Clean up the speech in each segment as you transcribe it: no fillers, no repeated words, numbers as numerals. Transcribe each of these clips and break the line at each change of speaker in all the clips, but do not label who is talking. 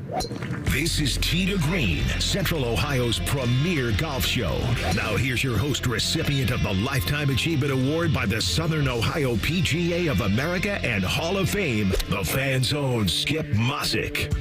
This is Tee to Green, Central Ohio's premier golf show. Now here's your host, recipient of the Lifetime Achievement Award by the Southern Ohio PGA of America and Hall of Fame, the Fan's own Skip Mosic.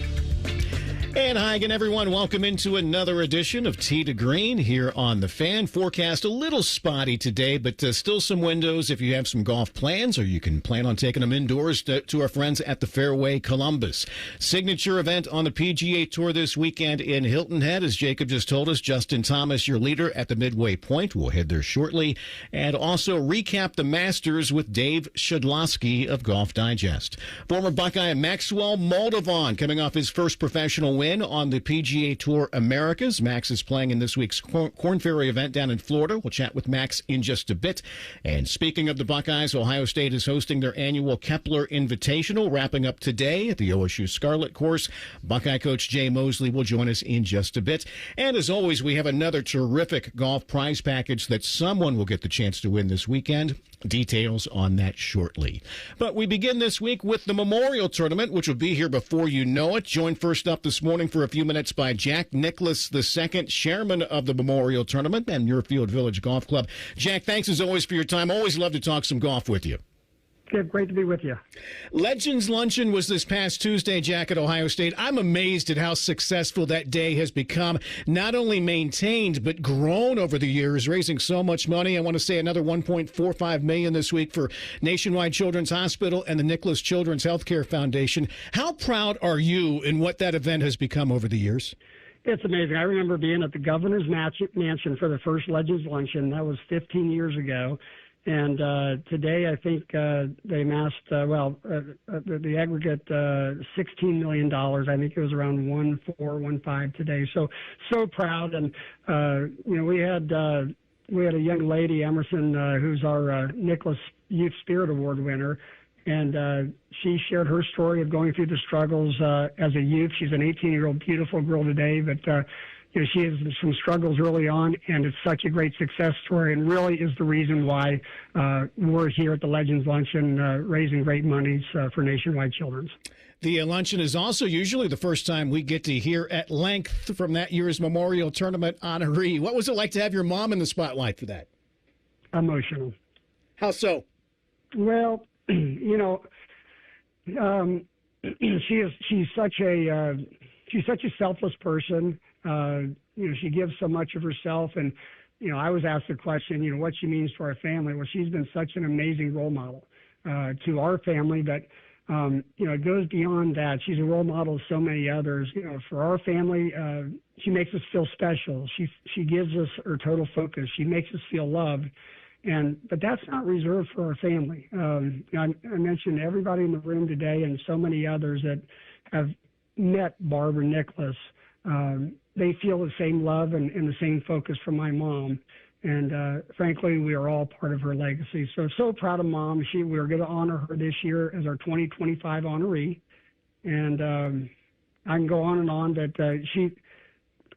And hi again, everyone. Welcome into another edition of Tee to Green here on The Fan. Forecast a little spotty today, but still some windows if you have some golf plans, or you can plan on taking them indoors to our friends at the Fairway Columbus. Signature event on the PGA Tour this weekend in Hilton Head, as Jacob just told us. Justin Thomas, your leader at the Midway Point. We'll head there shortly. And also recap the Masters with Dave Shedloski of Golf Digest. Former Buckeye Max Moldovan coming off his first professional win on the PGA Tour Americas. Max is playing in this week's Corn Ferry event down in Florida. We'll chat with Max in just a bit. And speaking of the Buckeyes, Ohio State is hosting their annual Kepler Invitational, wrapping up today at the OSU Scarlet Course. Buckeye coach Jay Moseley will join us in just a bit. And as always, we have another terrific golf prize package that someone will get the chance to win this weekend. Details on that shortly. But we begin this week with the Memorial Tournament, which will be here before you know it. Joined first up this morning for a few minutes by Jack Nicklaus II, chairman of the Memorial Tournament and Muirfield Village Golf Club. Jack, thanks as always for your time. Always love to talk some golf with you.
Good, great to be with you.
Legends Luncheon was this past Tuesday, Jack, at Ohio State. I'm amazed at how successful that day has become, not only maintained, but grown over the years, raising so much money. I want to say another $1.45 million this week for Nationwide Children's Hospital and the Nicholas Children's Healthcare Foundation. How proud are you in what that event has become over the years?
It's amazing. I remember being at the governor's mansion for the first Legends Luncheon. That was 15 years ago. And today, I think they amassed, the aggregate $16 million. I think it was around 1.415 today. So proud. And we had a young lady, Emerson, who's our Nicholas Youth Spirit Award winner, and she shared her story of going through the struggles as a youth. She's an 18-year-old beautiful girl today, but she has some struggles early on, and it's such a great success story, and really is the reason why we're here at the Legends Luncheon raising great monies for Nationwide Children's.
The luncheon is also usually the first time we get to hear at length from that year's Memorial Tournament honoree. What was it like to have your mom in the spotlight for that?
Emotional.
How so?
Well, she's such a selfless person. She gives so much of herself, and I was asked the question, what she means to our family. Well, she's been such an amazing role model to our family, but it goes beyond that. She's a role model to so many others. For our family, she makes us feel special. She gives us her total focus. She makes us feel loved. But that's not reserved for our family. I mentioned everybody in the room today and so many others that have met Barbara Nicklaus. They feel the same love and the same focus from my mom. And frankly, we are all part of her legacy. So proud of Mom. We're going to honor her this year as our 2025 honoree. And I can go on and on, but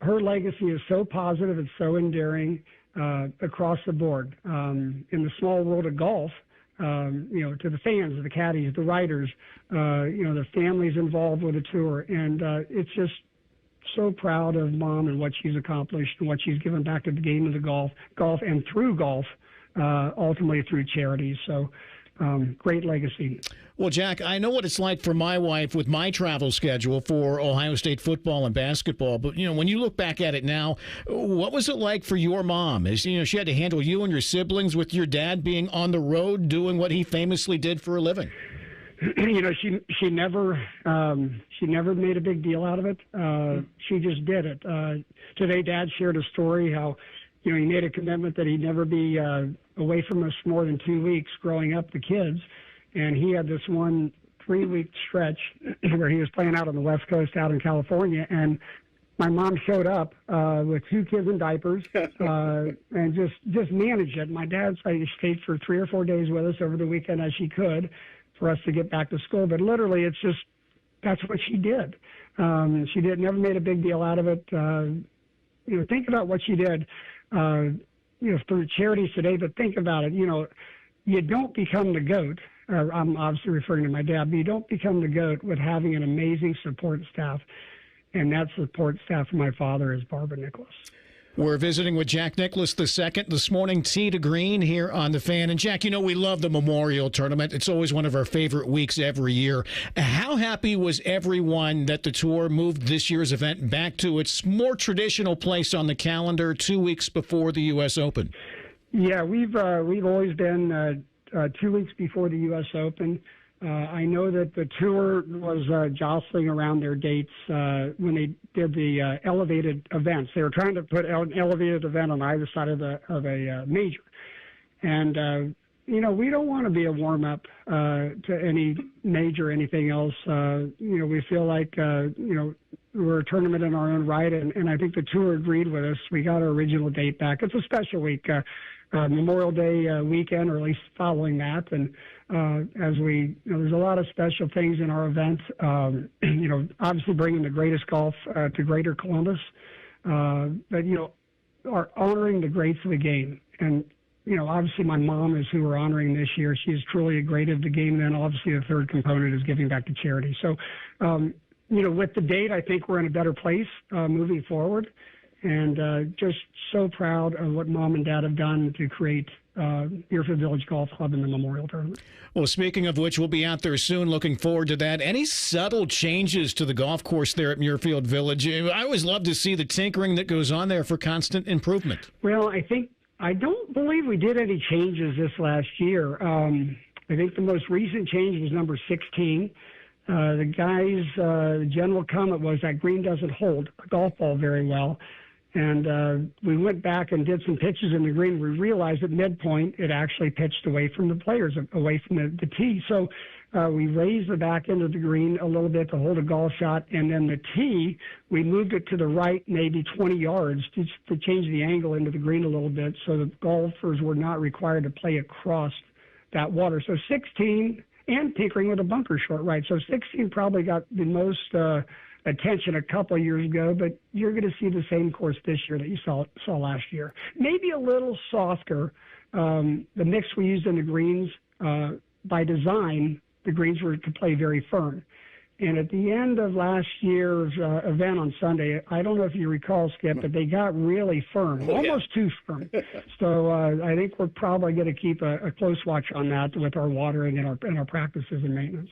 her legacy is so positive. It's so endearing across the board. In the small world of golf, to the fans, the caddies, the riders, the families involved with the tour. And it's just so proud of Mom and what she's accomplished and what she's given back to the game of the golf and through golf, ultimately through charities. So great legacy.
Well, Jack, I know what it's like for my wife with my travel schedule for Ohio State football and basketball. But, when you look back at it now, what was it like for your mom? As she had to handle you and your siblings with your dad being on the road doing what he famously did for a living.
She never made a big deal out of it. She just did it. Today, Dad shared a story how, he made a commitment that he'd never be away from us more than 2 weeks growing up the kids. And he had this one 3-week stretch where he was playing out on the West Coast out in California. And my mom showed up with 2 kids in diapers and just managed it. My dad stayed for 3 or 4 days with us over the weekend as she could for us to get back to school. But literally, that's what she did. She never made a big deal out of it. Think about what she did, for charities today, but think about it. You don't become the GOAT. I'm obviously referring to my dad, but you don't become the GOAT with having an amazing support staff. and that support staff for my father is Barbara Nicklaus.
We're visiting with Jack Nicklaus II this morning, Tee to Green here on The Fan. And Jack, you know, we love the Memorial Tournament. It's always one of our favorite weeks every year. How happy was everyone that the tour moved this year's event back to its more traditional place on the calendar 2 weeks before the U.S. Open? Yeah,
we've always been 2 weeks before the U.S. Open. I know that the tour was jostling around their dates when they did the elevated events. They were trying to put an elevated event on either side of a major. And, you know, we don't want to be a warm-up to any major or anything else. You know, we feel like, you know, we're a tournament in our own right, and I think the tour agreed with us. We got our original date back. It's a special week, Memorial Day weekend, or at least following that. And as we, you know, there's a lot of special things in our event. You know, obviously bringing the greatest golf to Greater Columbus, but you know, are honoring the greats of the game. And you know, obviously my mom is who we're honoring this year. She is truly a great of the game. And then obviously the third component is giving back to charity. So, you know, with the date, I think we're in a better place moving forward. And just so proud of what Mom and Dad have done to create Muirfield Village Golf Club in the Memorial Tournament.
Well, speaking of which, we'll be out there soon. Looking forward to that. Any subtle changes to the golf course there at Muirfield Village? I always love to see the tinkering that goes on there for constant improvement.
Well, I don't believe we did any changes this last year. I think the most recent change was number 16. The guys' general comment was that green doesn't hold a golf ball very well. And we went back and did some pitches in the green. We realized at midpoint it actually pitched away from the players, away from the tee. So we raised the back end of the green a little bit to hold a golf shot. And then the tee, we moved it to the right maybe 20 yards to change the angle into the green a little bit so the golfers were not required to play across that water. So 16 and tinkering with a bunker short right. So 16 probably got the most attention a couple of years ago, but you're going to see the same course this year that you saw last year. Maybe a little softer. The mix we used in the greens, by design, the greens were to play very firm. And at the end of last year's event on Sunday, I don't know if you recall, Skip, but they got really firm, almost too firm. So I think we're probably going to keep a close watch on that with our watering and our practices and maintenance.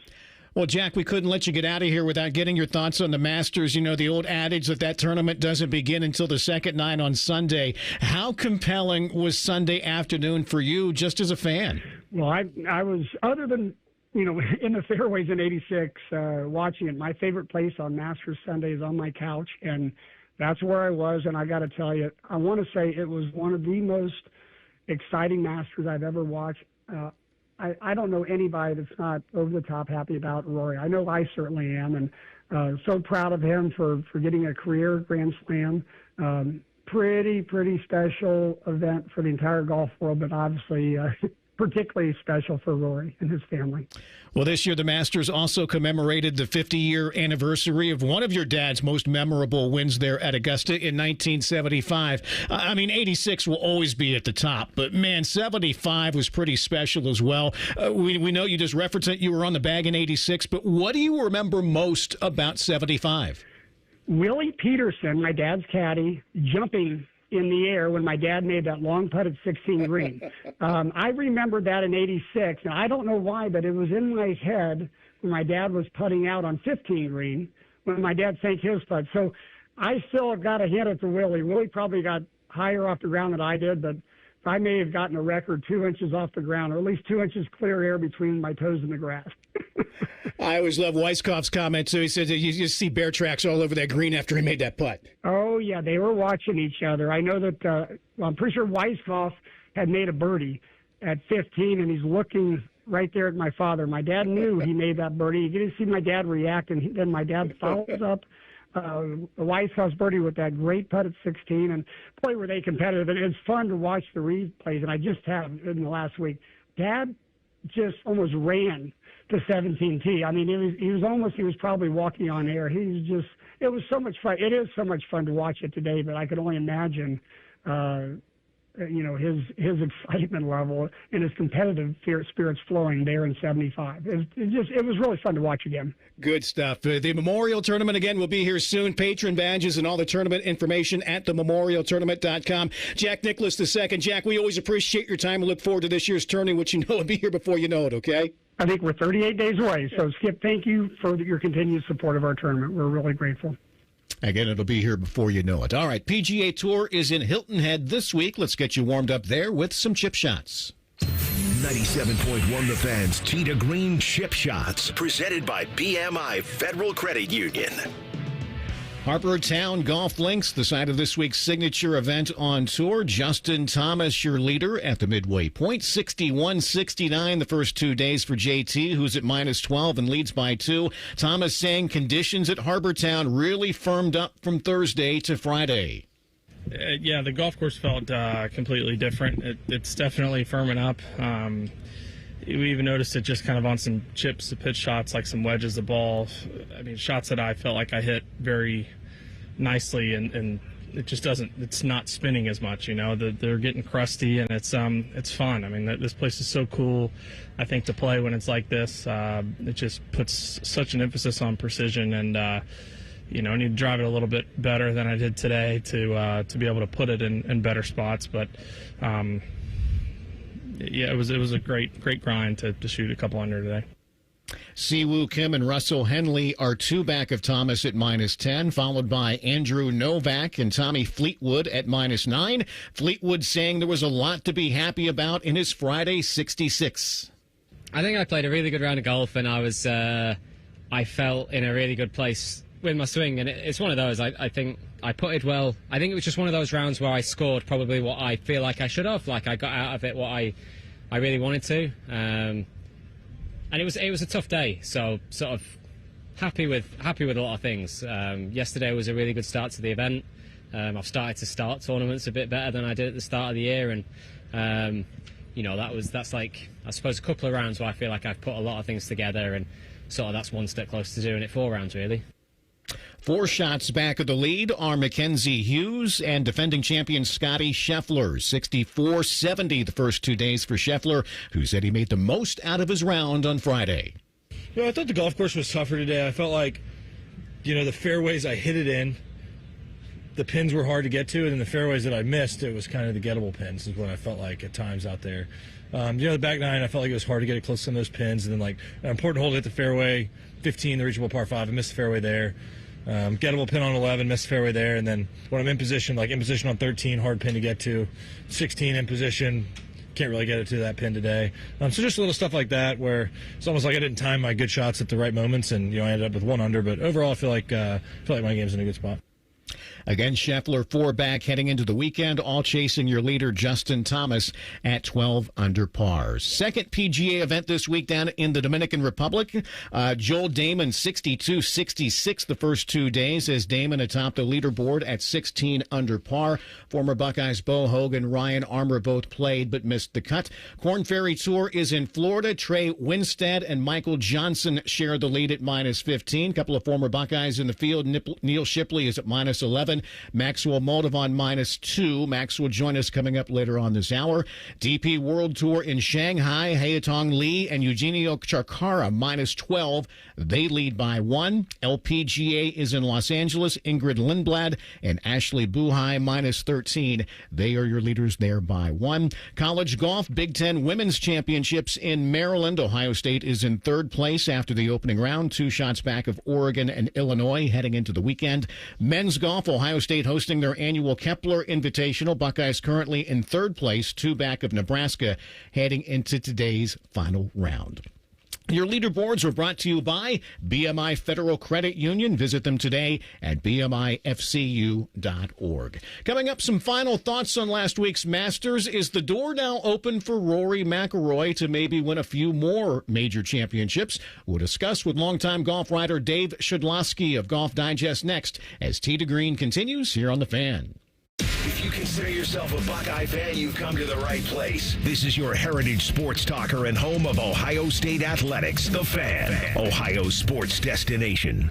Well, Jack, we couldn't let you get out of here without getting your thoughts on the Masters. You know, the old adage that tournament doesn't begin until the second night on Sunday. How compelling was Sunday afternoon for you just as a fan?
Well, I was, other than, you know, in the fairways in 86, watching it, my favorite place on Masters Sunday is on my couch, and that's where I was. And I got to tell you, I want to say it was one of the most exciting Masters I've ever watched. I don't know anybody that's not over the top happy about Rory. I know I certainly am, and so proud of him for getting a career Grand Slam. Pretty special event for the entire golf world, but obviously particularly special for Rory and his family.
Well, this year the Masters also commemorated the 50-year anniversary of one of your dad's most memorable wins there at Augusta in 1975. I mean, 86 will always be at the top, but man, 75 was pretty special as well. We know you just referenced it. You were on the bag in 86, but what do you remember most about 75?
Willie Peterson, my dad's caddy, jumping in the air when my dad made that long putt at 16 green. I remember that in 86. Now, I don't know why, but it was in my head when my dad was putting out on 15 green when my dad sank his putt. So I still got to hit it to Willie. Willie probably got higher off the ground than I did, but I may have gotten a record 2 inches off the ground, or at least 2 inches clear air between my toes and the grass.
I always love Weisskopf's comment. So he said that you just see bear tracks all over that green after he made that putt.
Oh, yeah, they were watching each other. I know that I'm pretty sure Weisskopf had made a birdie at 15, and he's looking right there at my father. My dad knew he made that birdie. You get to see my dad react, and then my dad follows up Weisskopf's birdie with that great putt at 16. And boy, were they competitive. And it's fun to watch the replays, and I just have in the last week. Dad just almost ran to 17T. I mean, he was probably walking on air. It was so much fun. It is so much fun to watch it today, but I could only imagine his excitement level and his competitive spirits flowing there in 75. It was really fun to watch again.
Good stuff. The Memorial Tournament, again, will be here soon. Patron badges and all the tournament information at thememorialtournament.com. Jack Nicklaus II. Jack, we always appreciate your time and look forward to this year's tournament, which will be here before you know it, okay?
I think we're 38 days away. So, Skip, thank you for your continued support of our tournament. We're really grateful.
Again, it'll be here before you know it. All right, PGA Tour is in Hilton Head this week. Let's get you warmed up there with some chip shots.
97.1 The Fan's Tee to Green Chip Shots, presented by BMI Federal Credit Union.
Harbour Town Golf Links, the site of this week's signature event on tour. Justin Thomas, your leader at the midway point. 61-69 the first 2 days for JT, who's at -12 and leads by 2. Thomas saying conditions at Harbour Town really firmed up from Thursday to Friday.
Yeah, the golf course felt completely different. It's definitely firming up. We even noticed it just kind of on some chips, the pitch shots, like some wedges of ball. I mean, shots that I felt like I hit very nicely, and it just doesn't. It's not spinning as much, They're getting crusty, and it's fun. I mean, this place is so cool. I think to play when it's like this, it just puts such an emphasis on precision, and I need to drive it a little bit better than I did today to be able to put it in better spots, but. Yeah, it was a great grind to shoot a couple under today.
Siwoo Kim and Russell Henley are 2 back of Thomas at -10, followed by Andrew Novak and Tommy Fleetwood at -9. Fleetwood saying there was a lot to be happy about in his Friday 66.
I think I played a really good round of golf, and I felt in a really good place with my swing, and it's one of those. I think I putted well. I think it was just one of those rounds where I scored probably what I feel like I should have. Like I got out of it what I really wanted to, and it was a tough day. So sort of happy with a lot of things. Yesterday was a really good start to the event. I've started to start tournaments a bit better than I did at the start of the year, and that's like I suppose a couple of rounds where I feel like I've put a lot of things together, and sort of that's one step closer to doing it 4 rounds really.
4 shots back of the lead are Mackenzie Hughes and defending champion Scotty Scheffler. 64-70 the first 2 days for Scheffler, who said he made the most out of his round on Friday.
I thought the golf course was tougher today. I felt like, the fairways I hit it in, the pins were hard to get to, and then the fairways that I missed, it was kind of the gettable pins is what I felt like at times out there. The back 9, I felt like it was hard to get it close to those pins, and then like an important hole to hit the fairway, 15, the reachable par 5, I missed the fairway there. Gettable pin on 11, missed the fairway there, and then when I'm in position on 13, hard pin to get to, 16 in position, can't really get it to that pin today. So just little stuff like that where it's almost like I didn't time my good shots at the right moments, and I ended up with 1 under. But overall, I feel like my game's in a good spot.
Again, Scheffler 4 back heading into the weekend, all chasing your leader, Justin Thomas, at 12 under par. Second PGA event this week down in the Dominican Republic. Joel Damon 62-66 the first 2 days as Damon atop the leaderboard at 16 under par. Former Buckeyes Bo Hogan, Ryan Armour both played but missed the cut. Korn Ferry Tour is in Florida. Trey Winstead and Michael Johnson share the lead at -15. Couple of former Buckeyes in the field. Neil Shipley is at -11. Max Moldovan -2. Max will join us coming up later on this hour. DP World Tour in Shanghai. Haotong Lee and Eugenio Chacarra -12. They lead by 1. LPGA is in Los Angeles. Ingrid Lindblad and Ashley Buhai -13. They are your leaders there by 1. College golf, Big Ten Women's Championships in Maryland. Ohio State is in 3rd place after the opening round. 2 shots back of Oregon and Illinois heading into the weekend. Men's golf, Ohio State hosting their annual Kepler Invitational. Buckeyes currently in 3rd place, 2 back of Nebraska, heading into today's final round. Your leaderboards were brought to you by BMI Federal Credit Union. Visit them today at bmifcu.org. Coming up, some final thoughts on last week's Masters. Is the door now open for Rory McIlroy to maybe win a few more major championships? We'll discuss with longtime golf writer Dave Shedloski of Golf Digest next as Tee to Green continues here on The Fan.
If you consider yourself a Buckeye fan, you've come to the right place. This is your heritage sports talker and home of Ohio State athletics, The Fan, Ohio's sports destination.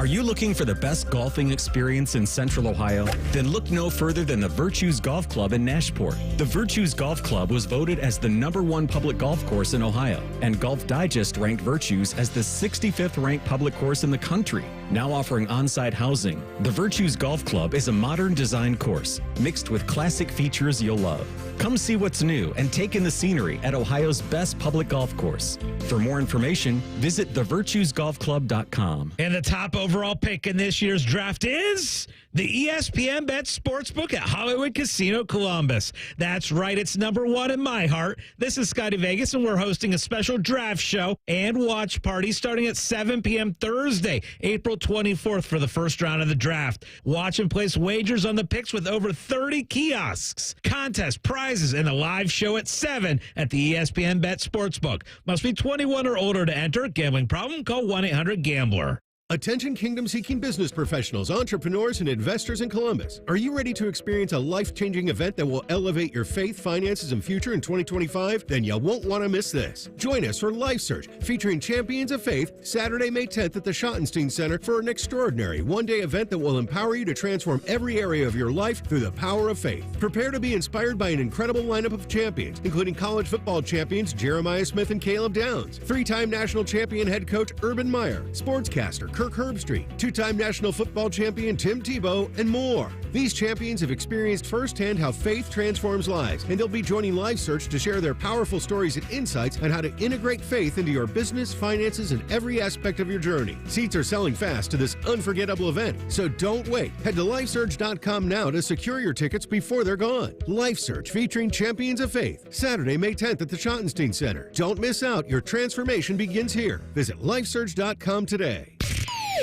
Are you looking for the best golfing experience in Central Ohio? Then look no further than the Virtues Golf Club in Nashport. The Virtues Golf Club was voted as the #1 public golf course in Ohio, and Golf Digest ranked Virtues as the 65th ranked public course in the country. Now offering on-site housing, the Virtues Golf Club is a modern design course mixed with classic features you'll love. Come see what's new and take in the scenery at Ohio's best public golf course. For more information, visit thevirtuesgolfclub.com.
And the top overall pick in this year's draft is the ESPN Bet Sportsbook at Hollywood Casino Columbus. That's right, it's #1 in my heart. This is Scotty Vegas, and we're hosting a special draft show and watch party starting at 7 p.m. Thursday, April 24th for the first round of the draft. Watch and place wagers on the picks with over 30 kiosks, contests, prizes, and a live show at 7 at the ESPN Bet Sportsbook. Must be 21 or older to enter. Gambling problem? Call 1-800-GAMBLER.
Attention kingdom-seeking business professionals, entrepreneurs, and investors in Columbus. Are you ready to experience a life-changing event that will elevate your faith, finances, and future in 2025? Then you won't want to miss this. Join us for Life Search, featuring Champions of Faith, Saturday, May 10th at the Schottenstein Center for an extraordinary one-day event that will empower you to transform every area of your life through the power of faith. Prepare to be inspired by an incredible lineup of champions, including college football champions Jeremiah Smith and Caleb Downs, 3-time national champion head coach Urban Meyer, sportscaster Kirk Herbstreit, 2-time national football champion Tim Tebow, and more. These champions have experienced firsthand how faith transforms lives, and they'll be joining Life Search to share their powerful stories and insights on how to integrate faith into your business, finances, and every aspect of your journey. Seats are selling fast to this unforgettable event, so don't wait. Head to lifesearch.com now to secure your tickets before they're gone. Life Search featuring Champions of Faith, Saturday, May 10th at the Schottenstein Center. Don't miss out. Your transformation begins here. Visit lifesearch.com today.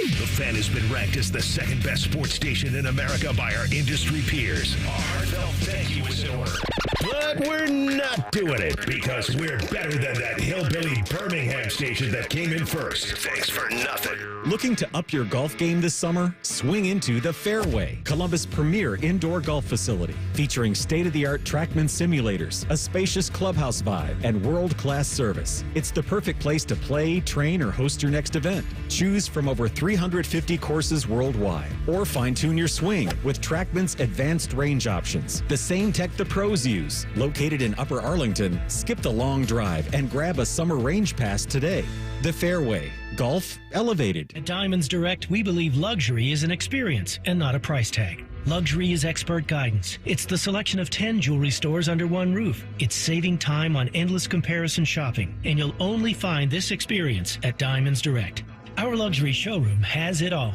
The Fan has been ranked as the second best sports station in America by our industry peers. Our heartfelt thank you is in order. But we're not doing it because we're better than that hillbilly Birmingham station that came in first. Thanks for nothing.
Looking to up your golf game this summer? Swing into the Fairway, Columbus' premier indoor golf facility, featuring state-of-the-art TrackMan simulators, a spacious clubhouse vibe, and world-class service. It's the perfect place to play, train, or host your next event. Choose from over 350 courses worldwide, or fine-tune your swing with TrackMan's advanced range options, the same tech the pros use. Located in Upper Arlington, skip the long drive and grab a summer range pass today. The Fairway, golf elevated.
At Diamonds Direct, we believe luxury is an experience and not a price tag. Luxury is expert guidance. It's the selection of 10 jewelry stores under one roof. It's saving time on endless comparison shopping, and you'll only find this experience at Diamonds Direct. Our luxury showroom has it all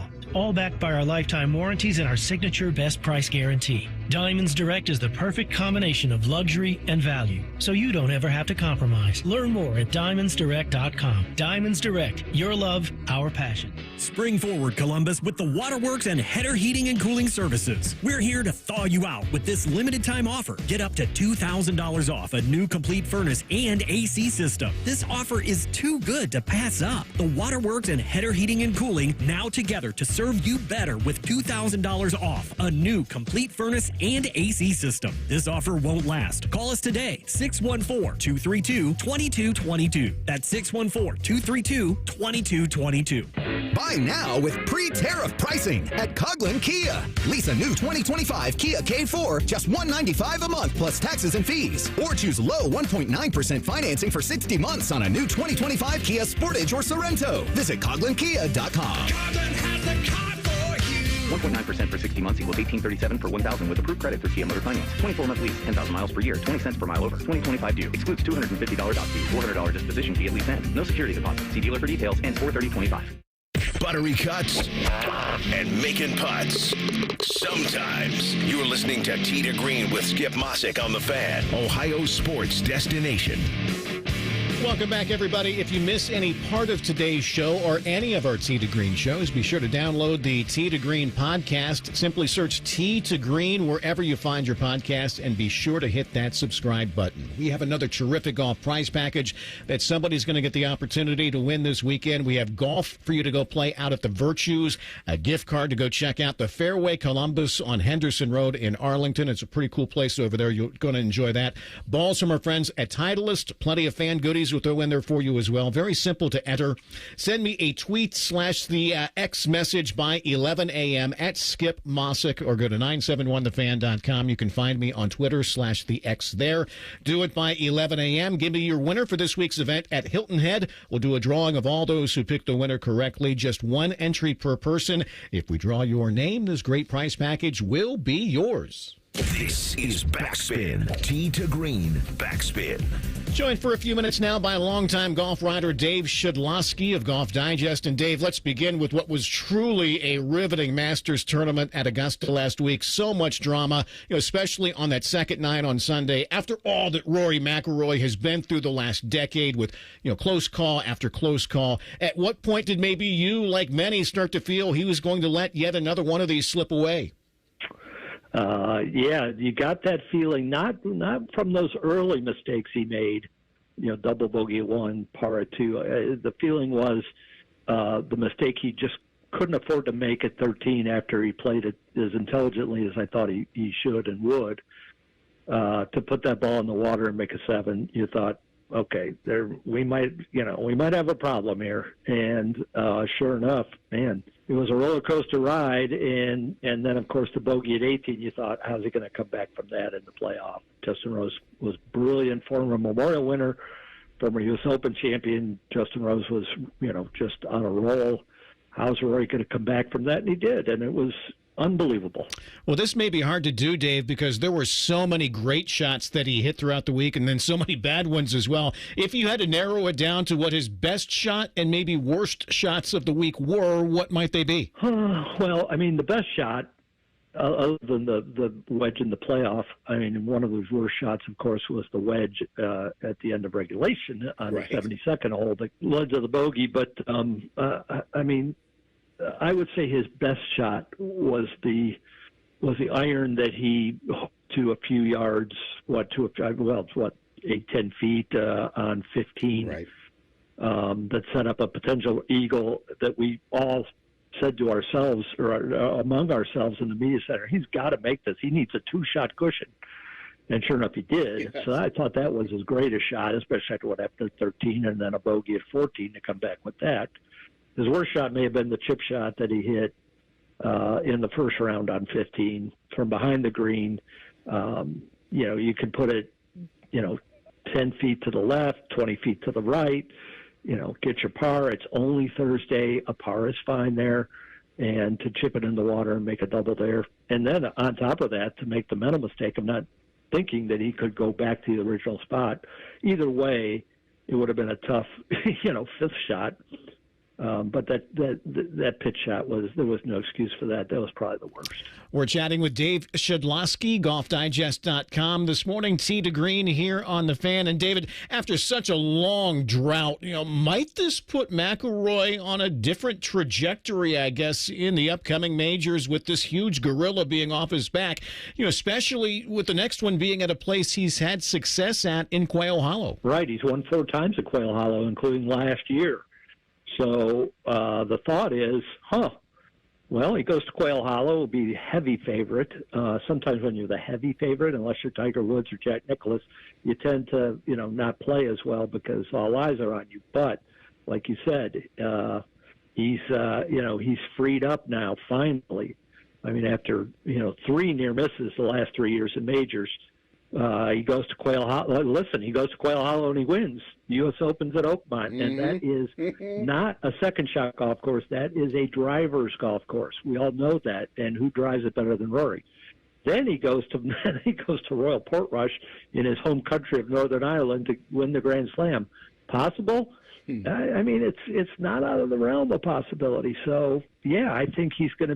backed by our lifetime warranties and our signature best price guarantee. Diamonds Direct is the perfect combination of luxury and value, so you don't ever have to compromise. Learn more at diamondsdirect.com. Diamonds Direct, your love, our passion.
Spring forward, Columbus, with the Waterworks and Header Heating and Cooling Services. We're here to thaw you out with this limited time offer. Get up to $2,000 off a new complete furnace and AC system. This offer is too good to pass up. The Waterworks and Header Heating and Cooling now together to serve you better with $2,000 off a new complete furnace and AC system. This offer won't last. Call us today, 614-232-2222. That's 614-232-2222.
Buy now with pre-tariff pricing at Coughlin Kia. Lease a new 2025 Kia K4, just $195 a month plus taxes and fees. Or choose low 1.9% financing for 60 months on a new 2025 Kia Sportage or Sorrento. Visit CoughlinKia.com.
Coughlin has the car for you.
1.9% for 60 months equals $18.37 per 1,000 with approved credit through Kia Motor Finance. 24-month lease, 10,000 miles per year, 20 cents per mile over. 2025 due. Excludes $250 dock fee, $400 disposition fee at lease end. No security deposit. See dealer for details. Ends 4/30/25.
Buttery cuts and making putts. Sometimes you're listening to Tee to Green with Skip Mosic on the Fan, Ohio sports destination.
Welcome back, everybody. If you miss any part of today's show or any of our Tee to Green shows, be sure to download the Tee to Green podcast. Simply search Tee to Green wherever you find your podcast, and be sure to hit that subscribe button. We have another terrific golf prize package that somebody's going to get the opportunity to win this weekend. We have golf for you to go play out at the Virtues, a gift card to go check out the Fairway Columbus on Henderson Road in Arlington. It's a pretty cool place over there. You're going to enjoy that. Balls from our friends at Titleist. Plenty of fan goodies prizes we'll throw in there for you as well. Very simple to enter. Send me a tweet / the X message by 11 a.m. at Skip Mosic, or go to 971thefan.com. You can find me on Twitter / the X there. Do it by 11 a.m. Give me your winner for this week's event at Hilton Head. We'll do a drawing of all those who picked the winner correctly. Just one entry per person. If we draw your name, this great prize package will be yours.
This is Backspin. Tee to Green Backspin.
Joined for a few minutes now by longtime golf writer Dave Shedloski of Golf Digest. And Dave, let's begin with what was truly a riveting Masters tournament at Augusta last week. So much drama, especially on that second night on Sunday. After all that Rory McIlroy has been through the last decade with, close call after close call. At what point did maybe you, like many, start to feel he was going to let yet another one of these slip away?
Yeah, you got that feeling, not from those early mistakes he made, double bogey at 1, par at 2. The feeling was the mistake he just couldn't afford to make at 13 after he played it as intelligently as I thought he should and would. To put that ball in the water and make a 7, you thought, okay, we might have a problem here. And sure enough, man, it was a roller coaster ride, and then of course the bogey at 18. You thought, how's he going to come back from that in the playoff? Justin Rose was brilliant, former Memorial winner, former U.S. Open champion. Justin Rose was just on a roll. How's Rory going to come back from that? And he did, and it was unbelievable.
Well, this may be hard to do, Dave, because there were so many great shots that he hit throughout the week and then so many bad ones as well. If you had to narrow it down to what his best shot and maybe worst shots of the week were, what might they be?
Well, I mean, the best shot, other than the wedge in the playoff, I mean, one of those worst shots, of course, was the wedge at the end of regulation on the 72nd hole that led to the bogey. But, I mean, I would say his best shot was the iron that he to a few yards, 8-10 feet on 15, right? That set up a potential eagle that we all said to ourselves or among ourselves in the media center, he's got to make this. He needs a 2-shot cushion. And sure enough, he did. Yes. So I thought that was his greatest shot, especially after 13 and then a bogey at 14 to come back with that. His worst shot may have been the chip shot that he hit in the first round on 15 from behind the green. You could put it, 10 feet to the left, 20 feet to the right, get your par. It's only Thursday. A par is fine there. And to chip it in the water and make a double there. And then on top of that, to make the mental mistake of not thinking that he could go back to the original spot. Either way, it would have been a tough, fifth shot. But that pitch shot there was no excuse for that. That was probably the worst.
We're chatting with Dave Shedloski, golfdigest.com this morning. Tee to Green here on The Fan. And David, after such a long drought, might this put McIlroy on a different trajectory, I guess, in the upcoming majors with this huge gorilla being off his back, especially with the next one being at a place he's had success at in Quail Hollow?
Right. He's won 4 times at Quail Hollow, including last year. So the thought is, well, he goes to Quail Hollow, will be the heavy favorite. Sometimes when you're the heavy favorite, unless you're Tiger Woods or Jack Nicklaus, you tend to, not play as well because all eyes are on you. But like you said, he's freed up now, finally. I mean, after, 3 near misses the last 3 years in majors, he goes to Quail Hollow. Listen, he goes to Quail Hollow and he wins. U.S. Opens at Oakmont, and that is not a second-shot golf course. That is a driver's golf course. We all know that. And who drives it better than Rory? Then he goes to Royal Portrush in his home country of Northern Ireland to win the Grand Slam. Possible? I mean, it's not out of the realm of possibility. So, yeah, I think he's going to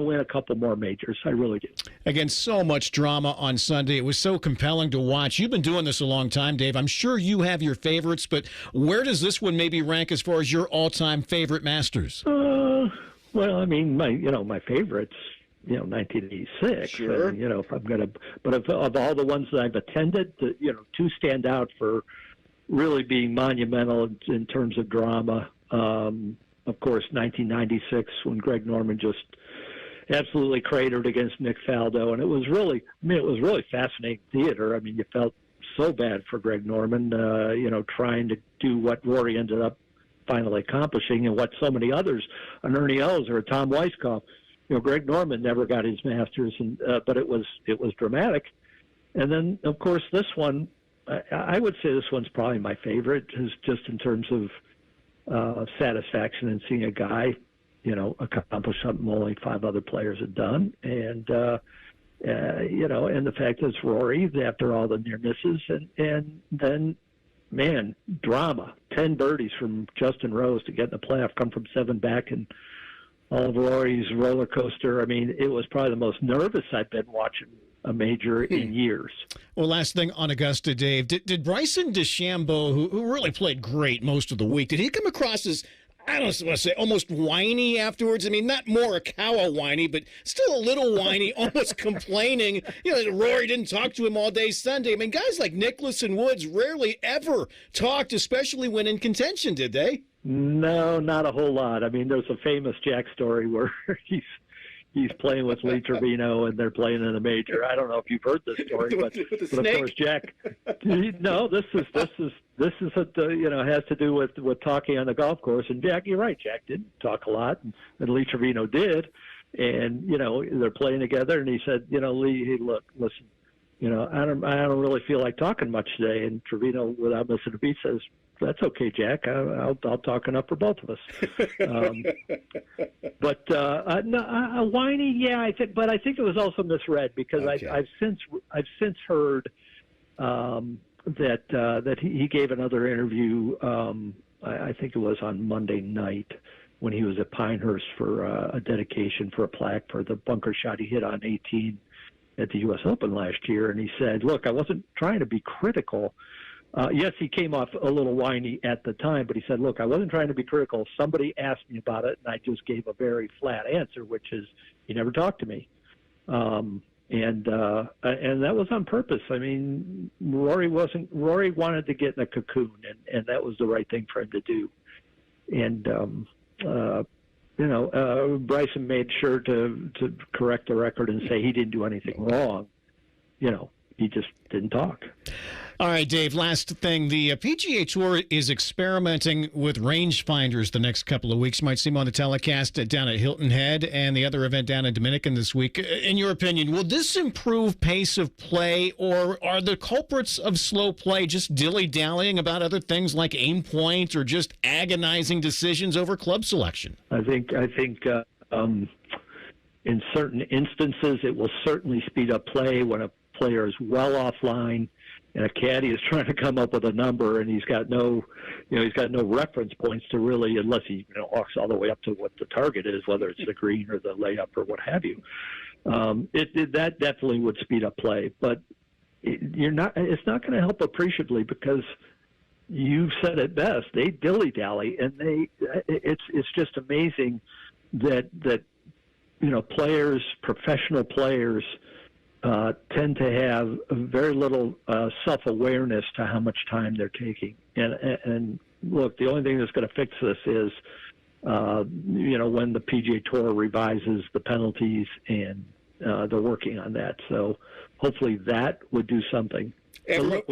win a couple more majors. I really do.
Again, so much drama on Sunday. It was so compelling to watch. You've been doing this a long time, Dave. I'm sure you have your favorites, but where does this one maybe rank as far as your all-time favorite Masters?
Well, I mean, my favorites, 1986.
Sure.
And, if I'm going to, but of all the ones that I've attended, 2 stand out for really being monumental in terms of drama. Of course, 1996 when Greg Norman just absolutely cratered against Nick Faldo, and it was really fascinating theater. I mean, you felt so bad for Greg Norman, trying to do what Rory ended up finally accomplishing and what so many others, an Ernie Els or a Tom Weiskopf. Greg Norman never got his Masters, but it was dramatic. And then, of course, this one, I would say this one's probably my favorite, just in terms of satisfaction in seeing a guy, accomplish something only 5 other players had done. And, and the fact that it's Rory after all the near misses. And then, man, drama. 10 birdies from Justin Rose to get in the playoff, come from 7 back, and all of Rory's roller coaster. I mean, it was probably the most nervous I've been watching a major in years.
Well, last thing on Augusta, Dave. Did Bryson DeChambeau, who really played great most of the week, did he come across as, I don't want to say, almost whiny afterwards? I mean, not Morikawa whiny, but still a little whiny, almost complaining. Rory didn't talk to him all day Sunday. I mean, guys like Nicklaus and Woods rarely ever talked, especially when in contention, did they?
No, not a whole lot. I mean, there's a famous Jack story where he's playing with Lee Trevino and they're playing in a major. I don't know if you've heard this story, but of course, Jack. No, this is has to do with talking on the golf course. And Jack, you're right. Jack didn't talk a lot, and Lee Trevino did. And they're playing together, and he said, Lee, hey, look, listen, I don't really feel like talking much today. And Trevino, without missing a beat, says, that's okay, Jack. I'll talk enough for both of us. But whiny, yeah. I think it was also misread because okay. I've since heard that he gave another interview. I think it was on Monday night when he was at Pinehurst for a dedication for a plaque for the bunker shot he hit on 18 at the U.S. Open last year, and he said, "Look, I wasn't trying to be critical." Yes, he came off a little whiny at the time, but he said, look, I wasn't trying to be critical. Somebody asked me about it, and I just gave a very flat answer, which is he never talked to me. And that was on purpose. I mean, Rory wanted to get in a cocoon, and that was the right thing for him to do. And, Bryson made sure to correct the record and say he didn't do anything wrong. He just didn't talk.
All right, Dave, last thing. The PGA Tour is experimenting with rangefinders the next couple of weeks. You might see them on the telecast down at Hilton Head and the other event down in Dominican this week. In your opinion, will this improve pace of play, or are the culprits of slow play just dilly-dallying about other things like aim point or just agonizing decisions over club selection?
I think in certain instances it will certainly speed up play when a player is well offline and a caddy is trying to come up with a number, and he's got no reference points to really, unless he walks all the way up to what the target is, whether it's the green or the layup or what have you. That definitely would speed up play, but it's not going to help appreciably because you've said it best. They dilly-dally, and it's just amazing that players, professional players, tend to have very little self-awareness to how much time they're taking. And look, the only thing that's going to fix this is, when the PGA Tour revises the penalties, and they're working on that. So hopefully that would do something. When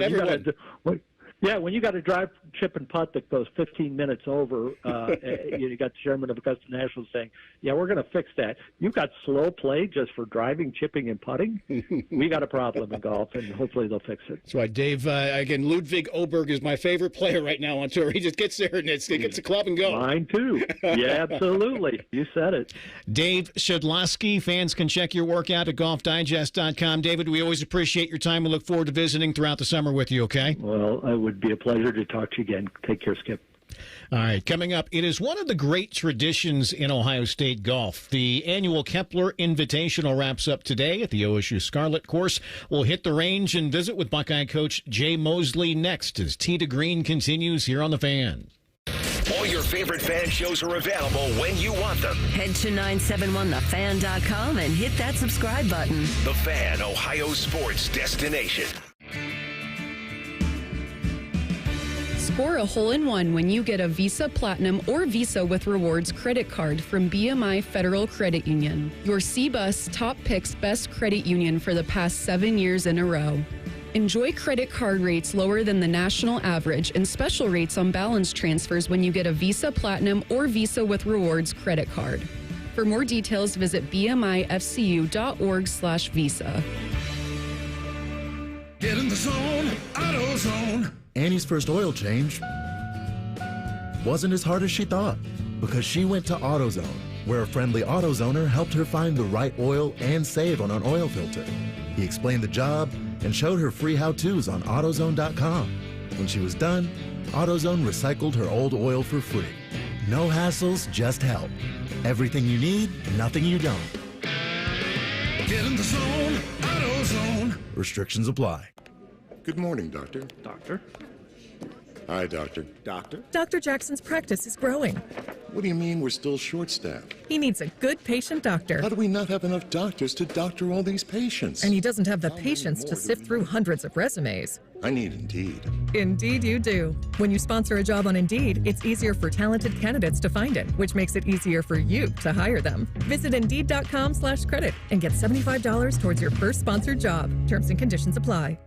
you got a drive, chip, and putt that goes 15 minutes over, you got the chairman of Augusta National saying, yeah, we're going to fix that. You've got slow play just for driving, chipping, and putting. We got a problem in golf, and hopefully they'll fix it.
That's right, Dave. Again, Ludwig Oberg is my favorite player right now on tour. He just gets there and gets the club and go.
Mine too. Yeah, absolutely. You said it.
Dave Shedloski. Fans can check your work out at golfdigest.com. David, we always appreciate your time. We look forward to visiting throughout the summer with you, okay?
Well, I would be a pleasure to talk to you again. Take care, Skip.
All right, coming up, it is one of the great traditions in Ohio State golf. The annual Kepler Invitational wraps up today at the OSU Scarlet Course. We'll hit the range and visit with Buckeye coach Jay Moseley next as Tee to Green continues here on The Fan.
All your favorite fan shows are available when you want them.
Head to 971thefan.com and hit that subscribe button.
The Fan, Ohio sports destination.
Score a hole-in-one when you get a Visa Platinum or Visa with Rewards credit card from BMI Federal Credit Union, your CBUS Top Picks Best Credit Union for the past 7 years in a row. Enjoy credit card rates lower than the national average and special rates on balance transfers when you get a Visa Platinum or Visa with Rewards credit card. For more details, visit bmifcu.org/visa.
Get in the zone, AutoZone.
Annie's first oil change wasn't as hard as she thought because she went to AutoZone, where a friendly AutoZoner helped her find the right oil and save on an oil filter. He explained the job and showed her free how-tos on AutoZone.com. When she was done, AutoZone recycled her old oil for free. No hassles, just help. Everything you need, nothing you don't.
Get in the zone, AutoZone.
Restrictions apply.
Good morning, Doctor.
Doctor?
Hi, Doctor.
Doctor?
Dr. Jackson's practice is growing.
What do you mean we're still short-staffed?
He needs a good patient doctor.
How do we not have enough doctors to doctor all these patients?
And he doesn't have the patience to sift through hundreds of resumes.
I need Indeed.
Indeed you do. When you sponsor a job on Indeed, it's easier for talented candidates to find it, which makes it easier for you to hire them. Visit Indeed.com/credit and get $75 towards your first sponsored job. Terms and conditions apply.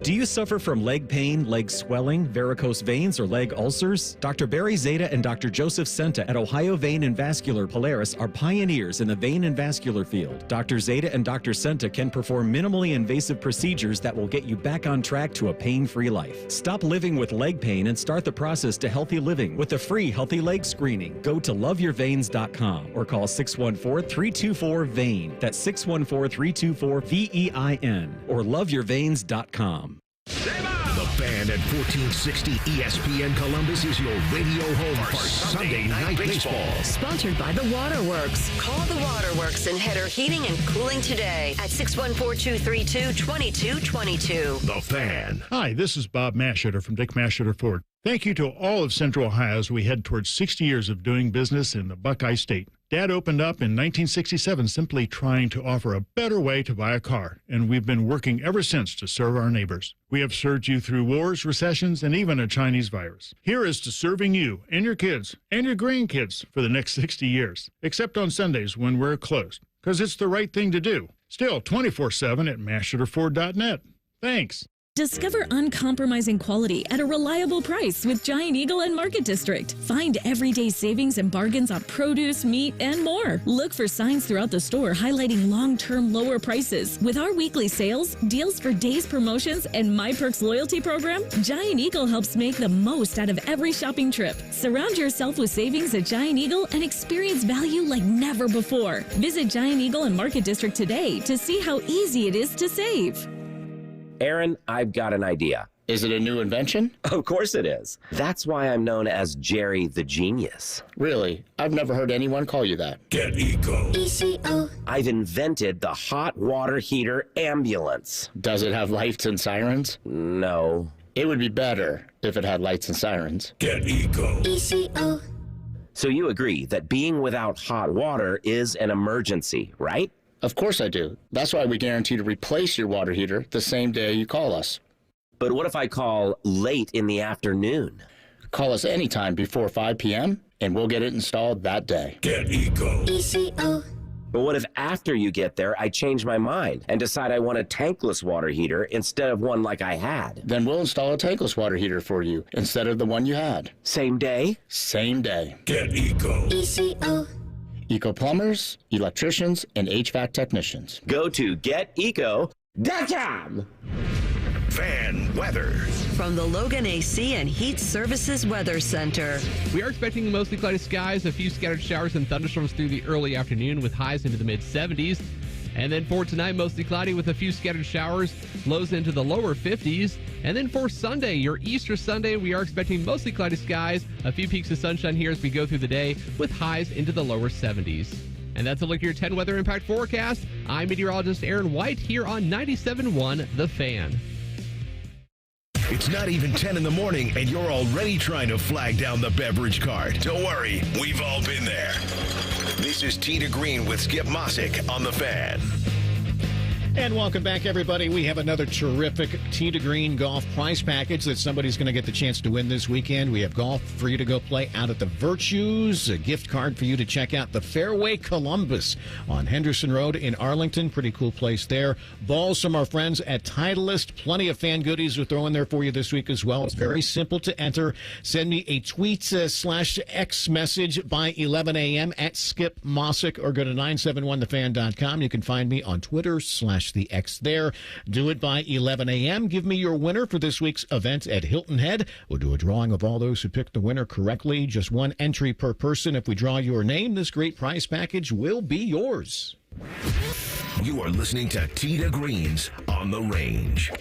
Do you suffer from leg pain, leg swelling, varicose veins, or leg ulcers? Dr. Barry Zeta and Dr. Joseph Senta at Ohio Vein and Vascular Polaris are pioneers in the vein and vascular field. Dr. Zeta and Dr. Senta can perform minimally invasive procedures that will get you back on track to a pain-free life. Stop living with leg pain and start the process to healthy living with a free healthy leg screening. Go to loveyourveins.com or call 614-324-VEIN. That's 614-324-VEIN or loveyourveins.com.
The Fan at 1460 ESPN Columbus is your radio home for Sunday Night Baseball.
Sponsored by the Waterworks. Call the Waterworks and Header Heating and Cooling today at 614-232-2222.
The Fan.
Hi, this is Bob Masheter from Dick Masheter Ford. Thank you to all of Central Ohio as we head towards 60 years of doing business in the Buckeye State. Dad opened up in 1967 simply trying to offer a better way to buy a car, and we've been working ever since to serve our neighbors. We have served you through wars, recessions, and even a Chinese virus. Here is to serving you and your kids and your grandkids for the next 60 years, except on Sundays when we're closed, because it's the right thing to do. Still 24/7 at masheterford.net. Thanks.
Discover uncompromising quality at a reliable price with Giant Eagle and Market District. Find everyday savings and bargains on produce, meat, and more. Look for signs throughout the store highlighting long-term lower prices. With our weekly sales, deals for days promotions, and My Perks loyalty program, Giant Eagle helps make the most out of every shopping trip. Surround yourself with savings at Giant Eagle and experience value like never before. Visit Giant Eagle and Market District today to see how easy it is to save.
Aaron, I've got an idea.
Is it a new invention?
Of course it is. That's why I'm known as Jerry the Genius.
Really? I've never heard anyone call you that.
Get Eco.
ECO.
I've invented the hot water heater ambulance.
Does it have lights and sirens?
No.
It would be better if it had lights and sirens.
Get Eco.
ECO.
So you agree that being without hot water is an emergency, right?
Of course I do. That's why we guarantee to replace your water heater the same day you call us.
But what if I call late in the afternoon?
Call us anytime before 5 p.m. and we'll get it installed that day.
Get Eco.
ECO.
But what if after you get there, I change my mind and decide I want a tankless water heater instead of one like I had?
Then we'll install a tankless water heater for you instead of the one you had.
Same day?
Same day.
Get Eco.
ECO. Eco plumbers, electricians, and HVAC technicians.
Go to geteco.com.
Fan weather.
From the Logan AC and Heat Services Weather Center.
We are expecting mostly cloudy skies, a few scattered showers and thunderstorms through the early afternoon with highs into the mid-70s. And then for tonight, mostly cloudy with a few scattered showers, lows into the lower 50s. And then for Sunday, your Easter Sunday, we are expecting mostly cloudy skies, a few peaks of sunshine here as we go through the day with highs into the lower 70s. And that's a look at your 10 weather impact forecast. I'm meteorologist Aaron White here on 97.1 The Fan.
It's not even 10 in the morning and you're already trying to flag down the beverage cart. Don't worry, we've all been there. This is Tee to Green with Skip Mosic on The Fan.
And welcome back, everybody. We have another terrific Tee to Green golf prize package that somebody's going to get the chance to win this weekend. We have golf for you to go play out at the Virtues, a gift card for you to check out the Fairway Columbus on Henderson Road in Arlington. Pretty cool place there. Balls from our friends at Titleist. Plenty of fan goodies we're throwing there for you this week as well. It's very simple to enter. Send me a tweet /X message by 11 a.m. at Skip Mosic, or go to 971thefan.com. You can find me on Twitter /the X there. Do it by 11 a.m. Give me your winner for this week's event at Hilton Head. We'll do a drawing of all those who picked the winner correctly. Just one entry per person. If we draw your name, this great prize package will be yours.
You are listening to Tee to Greens on the Range.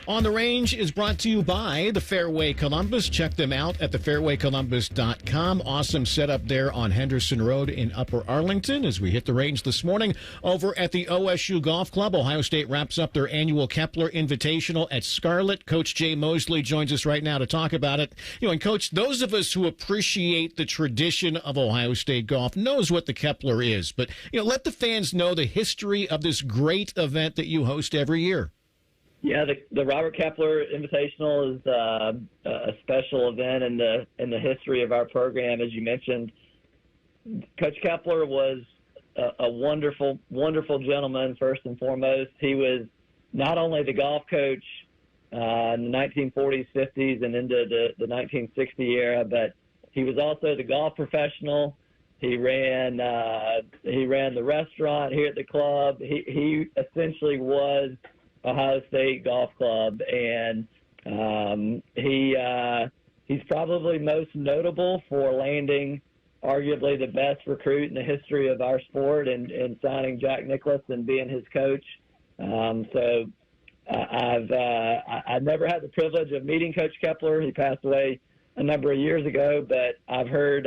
On the Range is brought to you by the Fairway Columbus. Check them out at thefairwaycolumbus.com. Awesome setup there on Henderson Road in Upper Arlington. As we hit the range this morning over at the OSU Golf Club, Ohio State wraps up their annual Kepler Invitational at Scarlet. Coach Jay Moseley joins us right now to talk about it. And Coach, those of us who appreciate the tradition of Ohio State golf knows what the Kepler is. But, let the fans know the history of this great event that you host every year.
Yeah, the Robert Kepler Invitational is a special event in the history of our program. As you mentioned, Coach Kepler was a wonderful, wonderful gentleman, first and foremost. He was not only the golf coach in the 1940s, 50s, and into the 1960 era, but he was also the golf professional. He ran the restaurant here at the club. He essentially was Ohio State Golf Club, and he's probably most notable for landing arguably the best recruit in the history of our sport and signing Jack Nicklaus and being his coach. So I've never had the privilege of meeting Coach Kepler. He passed away a number of years ago, but I've heard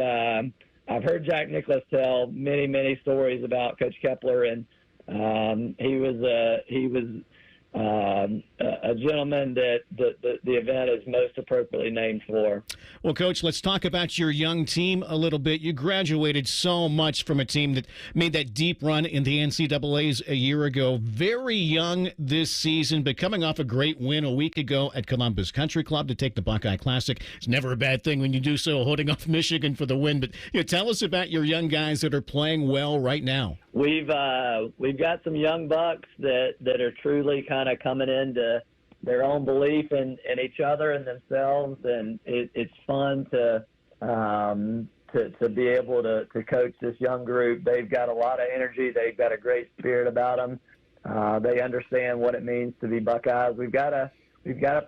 Jack Nicklaus tell many, many stories about Coach Kepler, and he was a gentleman that the event is most appropriately named for.
Well, Coach, let's talk about your young team a little bit. You graduated so much from a team that made that deep run in the NCAAs a year ago. Very young this season, but coming off a great win a week ago at Columbus Country Club to take the Buckeye Classic. It's never a bad thing when you do so, holding off Michigan for the win. But tell us about your young guys that are playing well right now.
We've got some young bucks that are truly kind of coming into their own belief in each other and themselves, and it's fun to be able to coach this young group. They've got a lot of energy. They've got a great spirit about them. They understand what it means to be Buckeyes. We've got a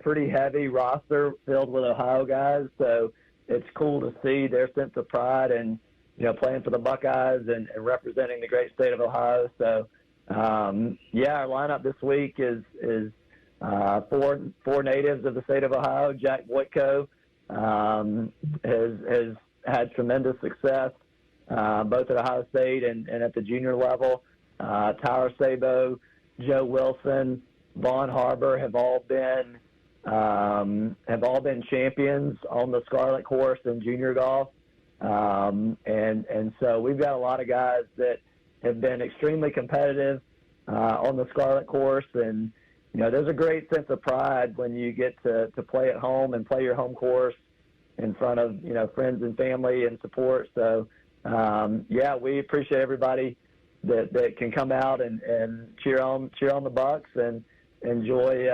pretty heavy roster filled with Ohio guys, so it's cool to see their sense of pride and playing for the Buckeyes and representing the great state of Ohio. So, our lineup this week is four natives of the state of Ohio. Jack Boyko has had tremendous success both at Ohio State and at the junior level. Tyler Sabo, Joe Wilson, Vaughn Harbour have all been champions on the Scarlet course in junior golf. And so we've got a lot of guys that have been extremely competitive on the Scarlet course, and there's a great sense of pride when you get to play at home and play your home course in front of friends and family and support. So we appreciate everybody that can come out and cheer on the Bucks and enjoy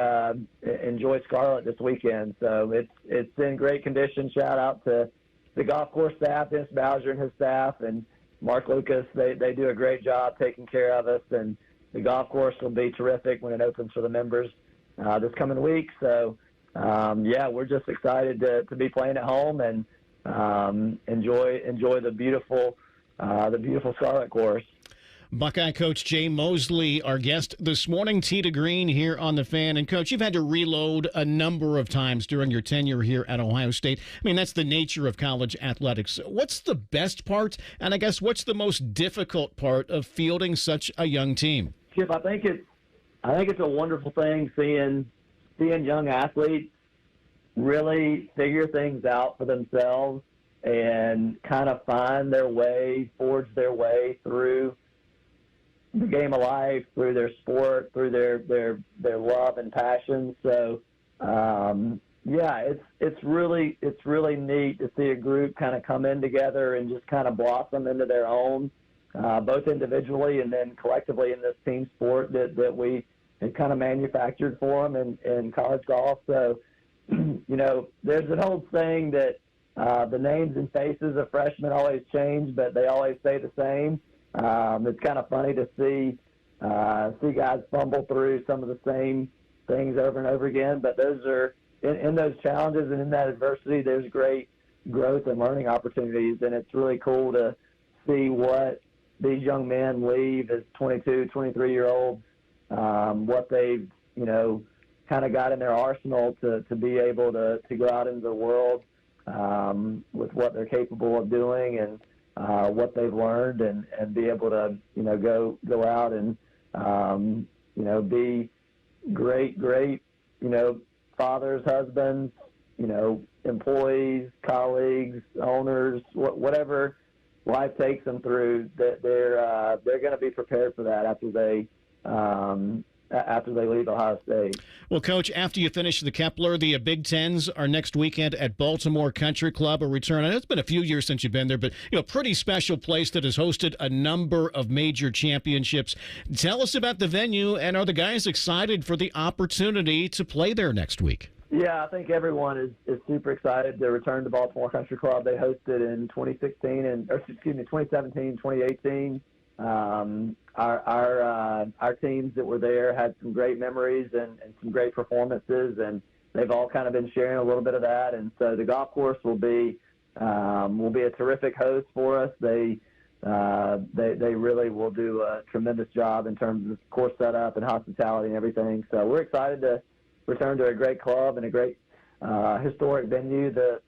Scarlet this weekend. So it's in great condition. Shout out to the golf course staff, Vince Bowser and his staff, and Mark Lucas. They do a great job taking care of us, and the golf course will be terrific when it opens for the members this coming week. So, we're just excited to be playing at home and enjoy the beautiful Scarlet course.
Buckeye coach Jay Moseley, our guest this morning, Tee to Green here on The Fan. And, Coach, you've had to reload a number of times during your tenure here at Ohio State. I mean, that's the nature of college athletics. What's the best part, and I guess what's the most difficult part of fielding such a young team?
Skip, I think it's a wonderful thing seeing young athletes really figure things out for themselves and kind of find their way, forge their way through the game of life, through their sport, through their love and passion. So, it's really neat to see a group kind of come in together and just kind of blossom into their own, both individually and then collectively in this team sport that we had kind of manufactured for them in college golf. So, there's an old saying that the names and faces of freshmen always change, but they always stay the same. It's kind of funny to see guys fumble through some of the same things over and over again, but those are in those challenges and in that adversity, there's great growth and learning opportunities, and it's really cool to see what these young men leave as 22, 23-year-olds, what they've, kind of got in their arsenal to be able to go out into the world with what they're capable of doing and what they've learned and be able to, go out and, be great, fathers, husbands, employees, colleagues, owners, whatever life takes them through, that they're going to be prepared for that after they leave Ohio State.
Well, Coach, after you finish the Kepler, the Big Tens are next weekend at Baltimore Country Club, a return. I know it's been a few years since you've been there, but, pretty special place that has hosted a number of major championships. Tell us about the venue, and are the guys excited for the opportunity to play there next week?
Yeah, I think everyone is super excited to return to Baltimore Country Club. They hosted in 2017, 2018. Our teams that were there had some great memories and some great performances, and they've all kind of been sharing a little bit of that. And so the golf course will be a terrific host for us. They really will do a tremendous job in terms of course setup and hospitality and everything. So we're excited to return to a great club and a great historic venue. The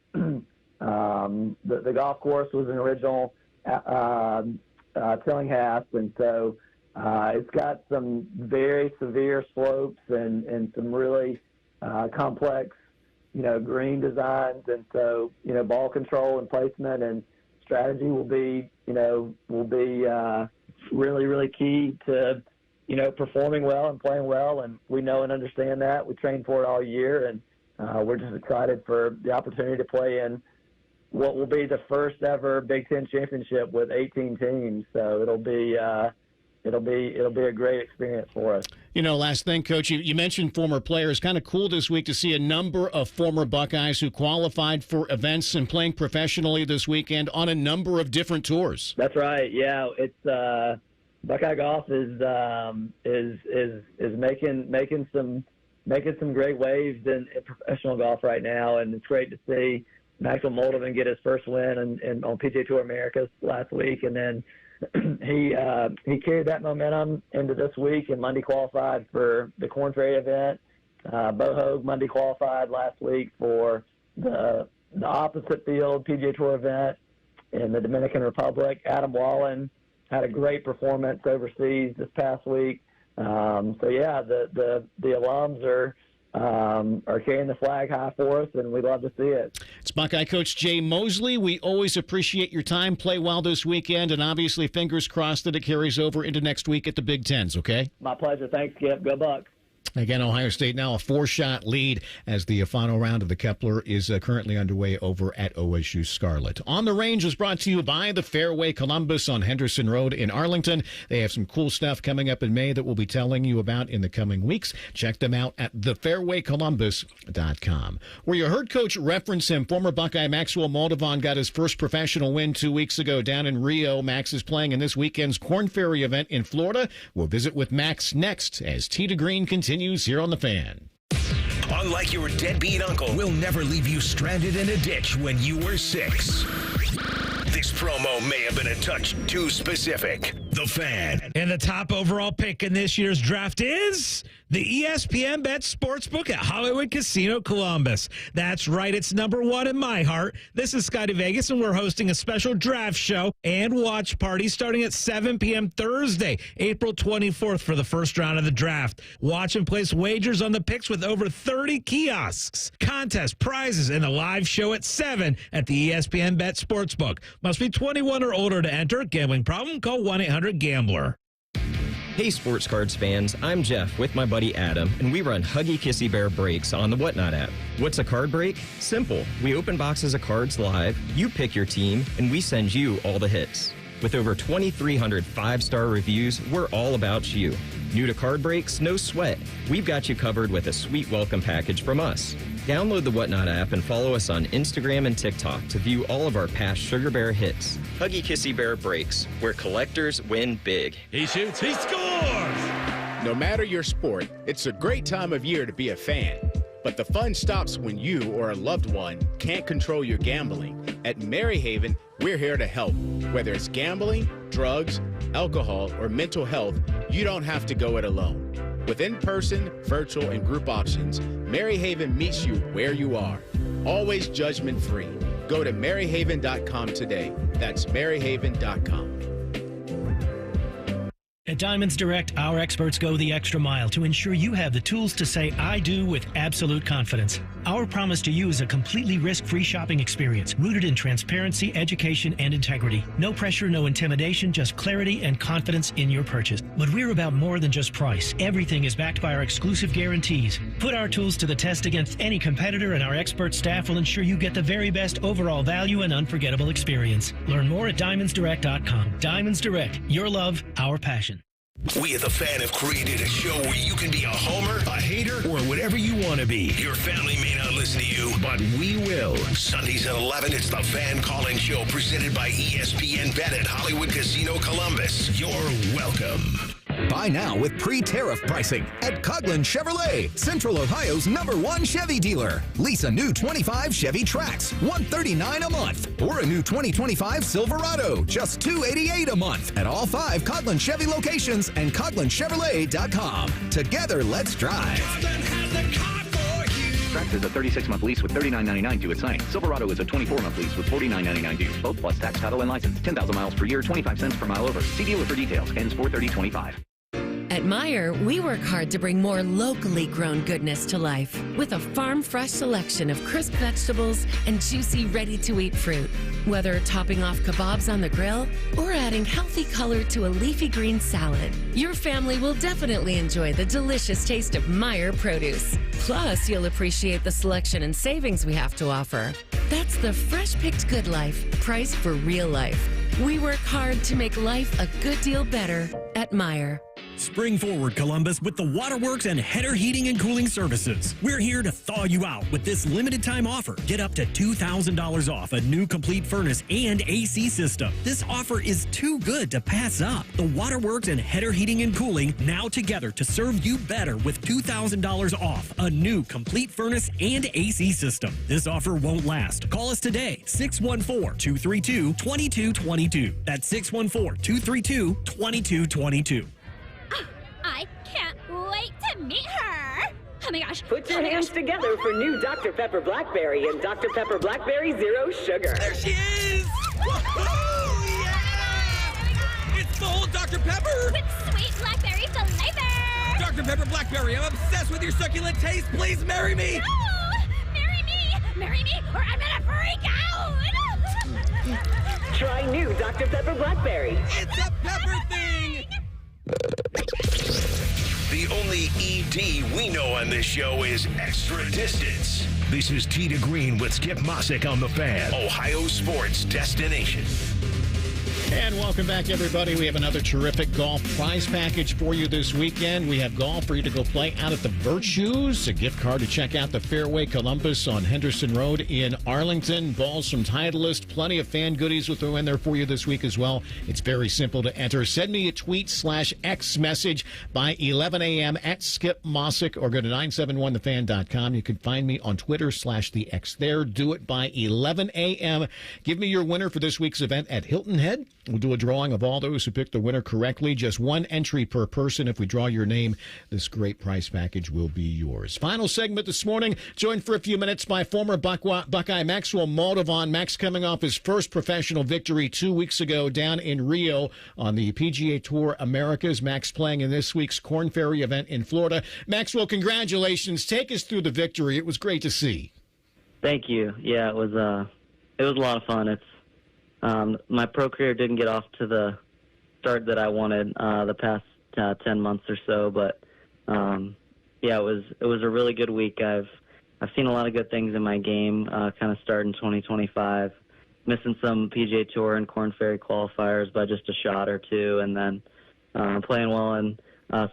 golf course was an original Tillinghast, and so it's got some very severe slopes and some really complex, green designs, and so ball control and placement and strategy will be really, really key to performing well and playing well, and we know and understand that. We train for it all year, and we're just excited for the opportunity to play in what will be the first ever Big Ten championship with 18 teams. So it'll be a great experience for us.
Last thing, Coach, you mentioned former players. Kind of cool this week to see a number of former Buckeyes who qualified for events and playing professionally this weekend on a number of different tours.
That's right. Yeah, it's Buckeye Golf is making some great waves in professional golf right now, and it's great to see Max Moldovan get his first win on PGA Tour Americas last week, and then he carried that momentum into this week and Monday qualified for the Corn Ferry event. Bo Hogue Monday qualified last week for the opposite field PGA Tour event in the Dominican Republic. Adam Wallen had a great performance overseas this past week. The alums are carrying the flag high for us, and we love to see it.
It's Buckeye coach Jay Moseley. We always appreciate your time. Play well this weekend, and obviously fingers crossed that it carries over into next week at the Big Tens, okay?
My pleasure. Thanks, Skip. Go Bucks.
Again, Ohio State now a 4-shot lead as the final round of the Kepler is currently underway over at OSU Scarlet. On the Range was brought to you by the Fairway Columbus on Henderson Road in Arlington. They have some cool stuff coming up in May that we'll be telling you about in the coming weeks. Check them out at thefairwaycolumbus.com. Where you heard Coach reference him, former Buckeye Max Moldovan got his first professional win 2 weeks ago down in Rio. Max is playing in this weekend's Corn Ferry event in Florida. We'll visit with Max next as Tee to Green continues here on The Fan.
Unlike your deadbeat uncle, we'll never leave you stranded in a ditch when you were 6. This promo may have been a touch too specific. The Fan.
And the top overall pick in this year's draft is the ESPN Bet Sportsbook at Hollywood Casino Columbus. That's right, it's number one in my heart. This is Scotty Vegas, and we're hosting a special draft show and watch party starting at 7 p.m. Thursday, April 24th for the first round of the draft. Watch and place wagers on the picks with over 30 kiosks, contests, prizes, and a live show at 7 at the ESPN Bet Sportsbook. Must be 21 or older to enter. Gambling problem? Call 1-800-GAMBLER.
Hey Sports Cards fans, I'm Jeff with my buddy Adam, and we run Huggy Kissy Bear breaks on the Whatnot app. What's a card break? Simple. We open boxes of cards live, you pick your team, and we send you all the hits. With over 2,300 5-star reviews, we're all about you. New to card breaks? No sweat. We've got you covered with a sweet welcome package from us. Download the Whatnot app and follow us on Instagram and TikTok to view all of our past Sugar Bear hits. Huggy Kissy Bear breaks, where collectors win big.
He shoots, he scores! No matter your sport, it's a great time of year to be a fan. But the fun stops when you or a loved one can't control your gambling. At Maryhaven, we're here to help. Whether it's gambling, drugs, alcohol, or mental health, you don't have to go it alone. With in-person, virtual, and group options, Maryhaven meets you where you are. Always judgment-free. Go to maryhaven.com today. That's maryhaven.com.
At Diamonds Direct, our experts go the extra mile to ensure you have the tools to say I do with absolute confidence. Our promise to you is a completely risk-free shopping experience rooted in transparency, education, and integrity. No pressure, no intimidation, just clarity and confidence in your purchase. But we're about more than just price. Everything is backed by our exclusive guarantees. Put our tools to the test against any competitor, and our expert staff will ensure you get the very best overall value and unforgettable experience. Learn more at DiamondsDirect.com. Diamonds Direct, your love, our passion.
We at The Fan have created a show where you can be a homer, a hater, or whatever you want to be. Your family may not listen to you, but we will. Sundays at 11, it's The Fan Call-In Show presented by ESPN Bet at Hollywood Casino Columbus. You're welcome.
Buy now with pre-tariff pricing at Coughlin Chevrolet, Central Ohio's #1 Chevy dealer. Lease a new 25 Chevy Trax, $139 a month, or a new 2025 Silverado, just $288 a month at all 5 Coughlin Chevy locations and CoughlinChevrolet.com. Together, let's drive.
Trax is a 36-month lease with $39.99 due at signing. Silverado is a 24-month lease with $49.99 due. Both plus tax, title, and license. 10,000 miles per year, 25 cents per mile over. See dealer for details. Ends 4/30/25.
At Meijer, we work hard to bring more locally grown goodness to life with a farm-fresh selection of crisp vegetables and juicy, ready-to-eat fruit. Whether topping off kebabs on the grill or adding healthy color to a leafy green salad, your family will definitely enjoy the delicious taste of Meijer produce. Plus, you'll appreciate the selection and savings we have to offer. That's the fresh-picked good life, priced for real life. We work hard to make life a good deal better at Meijer.
Spring forward, Columbus, with the Waterworks and Header Heating and Cooling Services. We're here to thaw you out with this limited time offer. Get up to $2,000 off a new complete furnace and AC system. This offer is too good to pass up. The Waterworks and Header Heating and Cooling now together to serve you better with $2,000 off a new complete furnace and AC system. This offer won't last. Call us today, 614-232-2222. That's 614-232-2222.
I can't wait to meet her. Oh my gosh.
Put your hands together for new Dr. Pepper Blackberry and Dr. Pepper Blackberry Zero Sugar.
There she is! Woohoo! Yeah! It's full Dr. Pepper!
With sweet blackberry flavor!
Dr. Pepper Blackberry, I'm obsessed with your succulent taste. Please marry me!
No! Marry me! Marry me, or I'm gonna freak out!
Try new Dr. Pepper Blackberry.
It's a pepper thing!
The only ED we know on this show is Extra Distance. This is Tee to Green with Skip Mosic on The Fan, Ohio sports destination.
And welcome back, everybody. We have another terrific golf prize package for you this weekend. We have golf for you to go play out at the Virtues, a gift card to check out the Fairway Columbus on Henderson Road in Arlington, balls from Titleist, plenty of fan goodies will throw in there for you this week as well. It's very simple to enter. Send me a tweet/X message by 11 a.m. at Skip Mosic or go to 971thefan.com. You can find me on Twitter/the X there. Do it by 11 a.m. Give me your winner for this week's event at Hilton Head. We'll do a drawing of all those who picked the winner correctly. Just one entry per person. If we draw your name, this great prize package will be yours. Final segment this morning, joined for a few minutes by former Buckeye Max Moldovan. Max coming off his first professional victory 2 weeks ago down in Rio on the PGA Tour Americas. Max playing in this week's Korn Ferry event in Florida. Maxwell, congratulations. Take us through the victory. It was great to see.
Thank you. Yeah, it was a lot of fun. It's my pro career didn't get off to the start that I wanted the past 10 months or so. But yeah, it was a really good week. I've seen a lot of good things in my game, kind of starting 2025, missing some PGA Tour and Korn Ferry qualifiers by just a shot or two, and then playing well in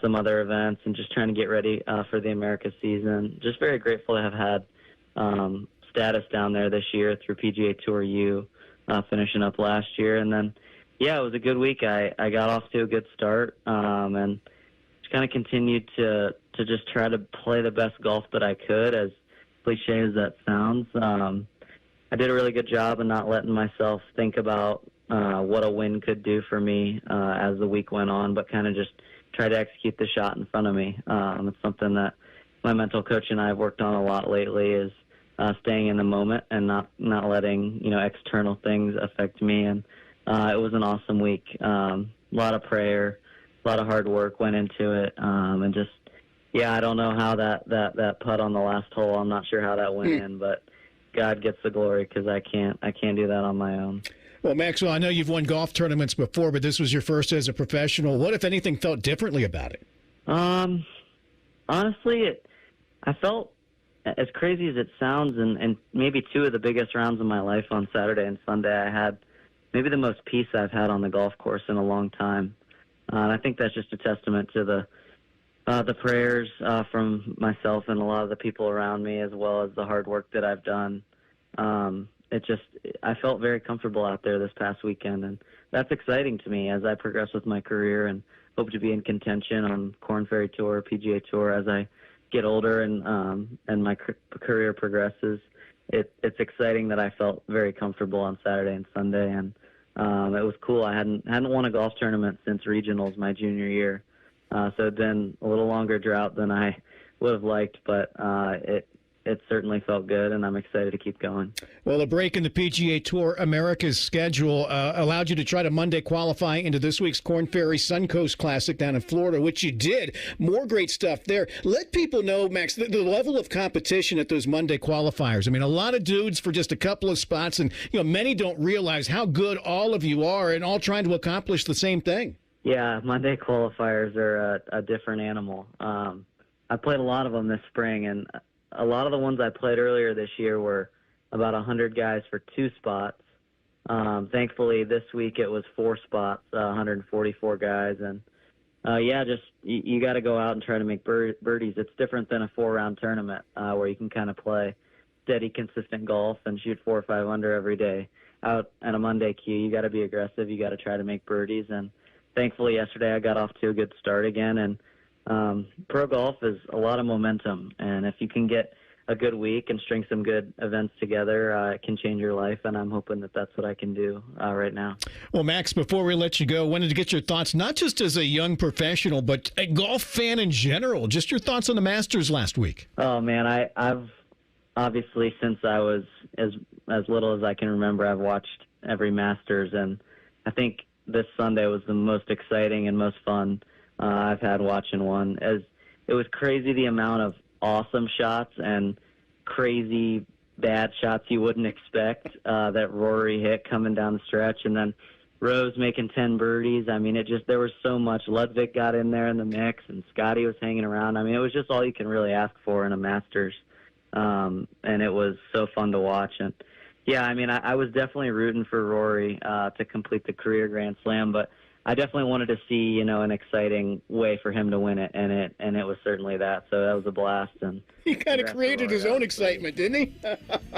some other events and just trying to get ready for the America season. Just very grateful to have had status down there this year through PGA Tour U, finishing up last year. And then, yeah, it was a good week. I got off to a good start and just kind of continued to just try to play the best golf that I could, as cliche as that sounds. I did a really good job of not letting myself think about what a win could do for me as the week went on, but kind of just try to execute the shot in front of me. It's something that my mental coach and I have worked on a lot lately, is staying in the moment and not letting external things affect me. And it was an awesome week. A lot of prayer, a lot of hard work went into it, and just, yeah, I don't know how that putt on the last hole, I'm not sure how that went in, but God gets the glory, because I can't do that on my own.
Well, Maxwell, I know you've won golf tournaments before, but this was your first as a professional. What, if anything, felt differently about it?
Honestly, I felt, as crazy as it sounds, and maybe two of the biggest rounds of my life on Saturday and Sunday, I had maybe the most peace I've had on the golf course in a long time. And I think that's just a testament to the prayers from myself and a lot of the people around me, as well as the hard work that I've done. I felt very comfortable out there this past weekend, and that's exciting to me as I progress with my career and hope to be in contention on Korn Ferry Tour, PGA Tour as I get older and my career progresses. It's exciting that I felt very comfortable on Saturday and Sunday, and it was cool. I hadn't won a golf tournament since regionals my junior year. So it'd been a little longer drought than I would have liked, but it certainly felt good, and I'm excited to keep going.
Well, a break in the PGA Tour America's schedule allowed you to try to Monday qualify into this week's Korn Ferry Suncoast Classic down in Florida, which you did. More great stuff there. Let people know, Max, the level of competition at those Monday qualifiers. I mean, a lot of dudes for just a couple of spots, and many don't realize how good all of you are, and all trying to accomplish the same thing.
Yeah, Monday qualifiers are a different animal. I played a lot of them this spring, and a lot of the ones I played earlier this year were about 100 guys for 2 spots. Thankfully, this week it was 4 spots, 144 guys. And, just you got to go out and try to make birdies. It's different than a 4-round tournament where you can kind of play steady, consistent golf and shoot 4 or 5 under every day. Out at a Monday queue, you got to be aggressive. You got to try to make birdies. And thankfully, yesterday I got off to a good start again. And pro golf is a lot of momentum, and if you can get a good week and string some good events together, it can change your life, and I'm hoping that that's what I can do right now.
Well, Max, before we let you go, wanted to get your thoughts, not just as a young professional, but a golf fan in general. Just your thoughts on the Masters last week.
Oh, man, I've obviously, since I was as little as I can remember, I've watched every Masters, and I think this Sunday was the most exciting and most fun I've had watching one. As it was crazy the amount of awesome shots and crazy bad shots you wouldn't expect that Rory hit coming down the stretch, and then Rose making 10 birdies. I mean, there was so much. Ludwig got in there in the mix, and Scotty was hanging around. I mean, it was just all you can really ask for in a Masters, and it was so fun to watch. And yeah, I mean, I was definitely rooting for Rory to complete the career Grand Slam, but I definitely wanted to see, an exciting way for him to win it, and it was certainly that. So that was a blast. And
he kind of created his own excitement, didn't he?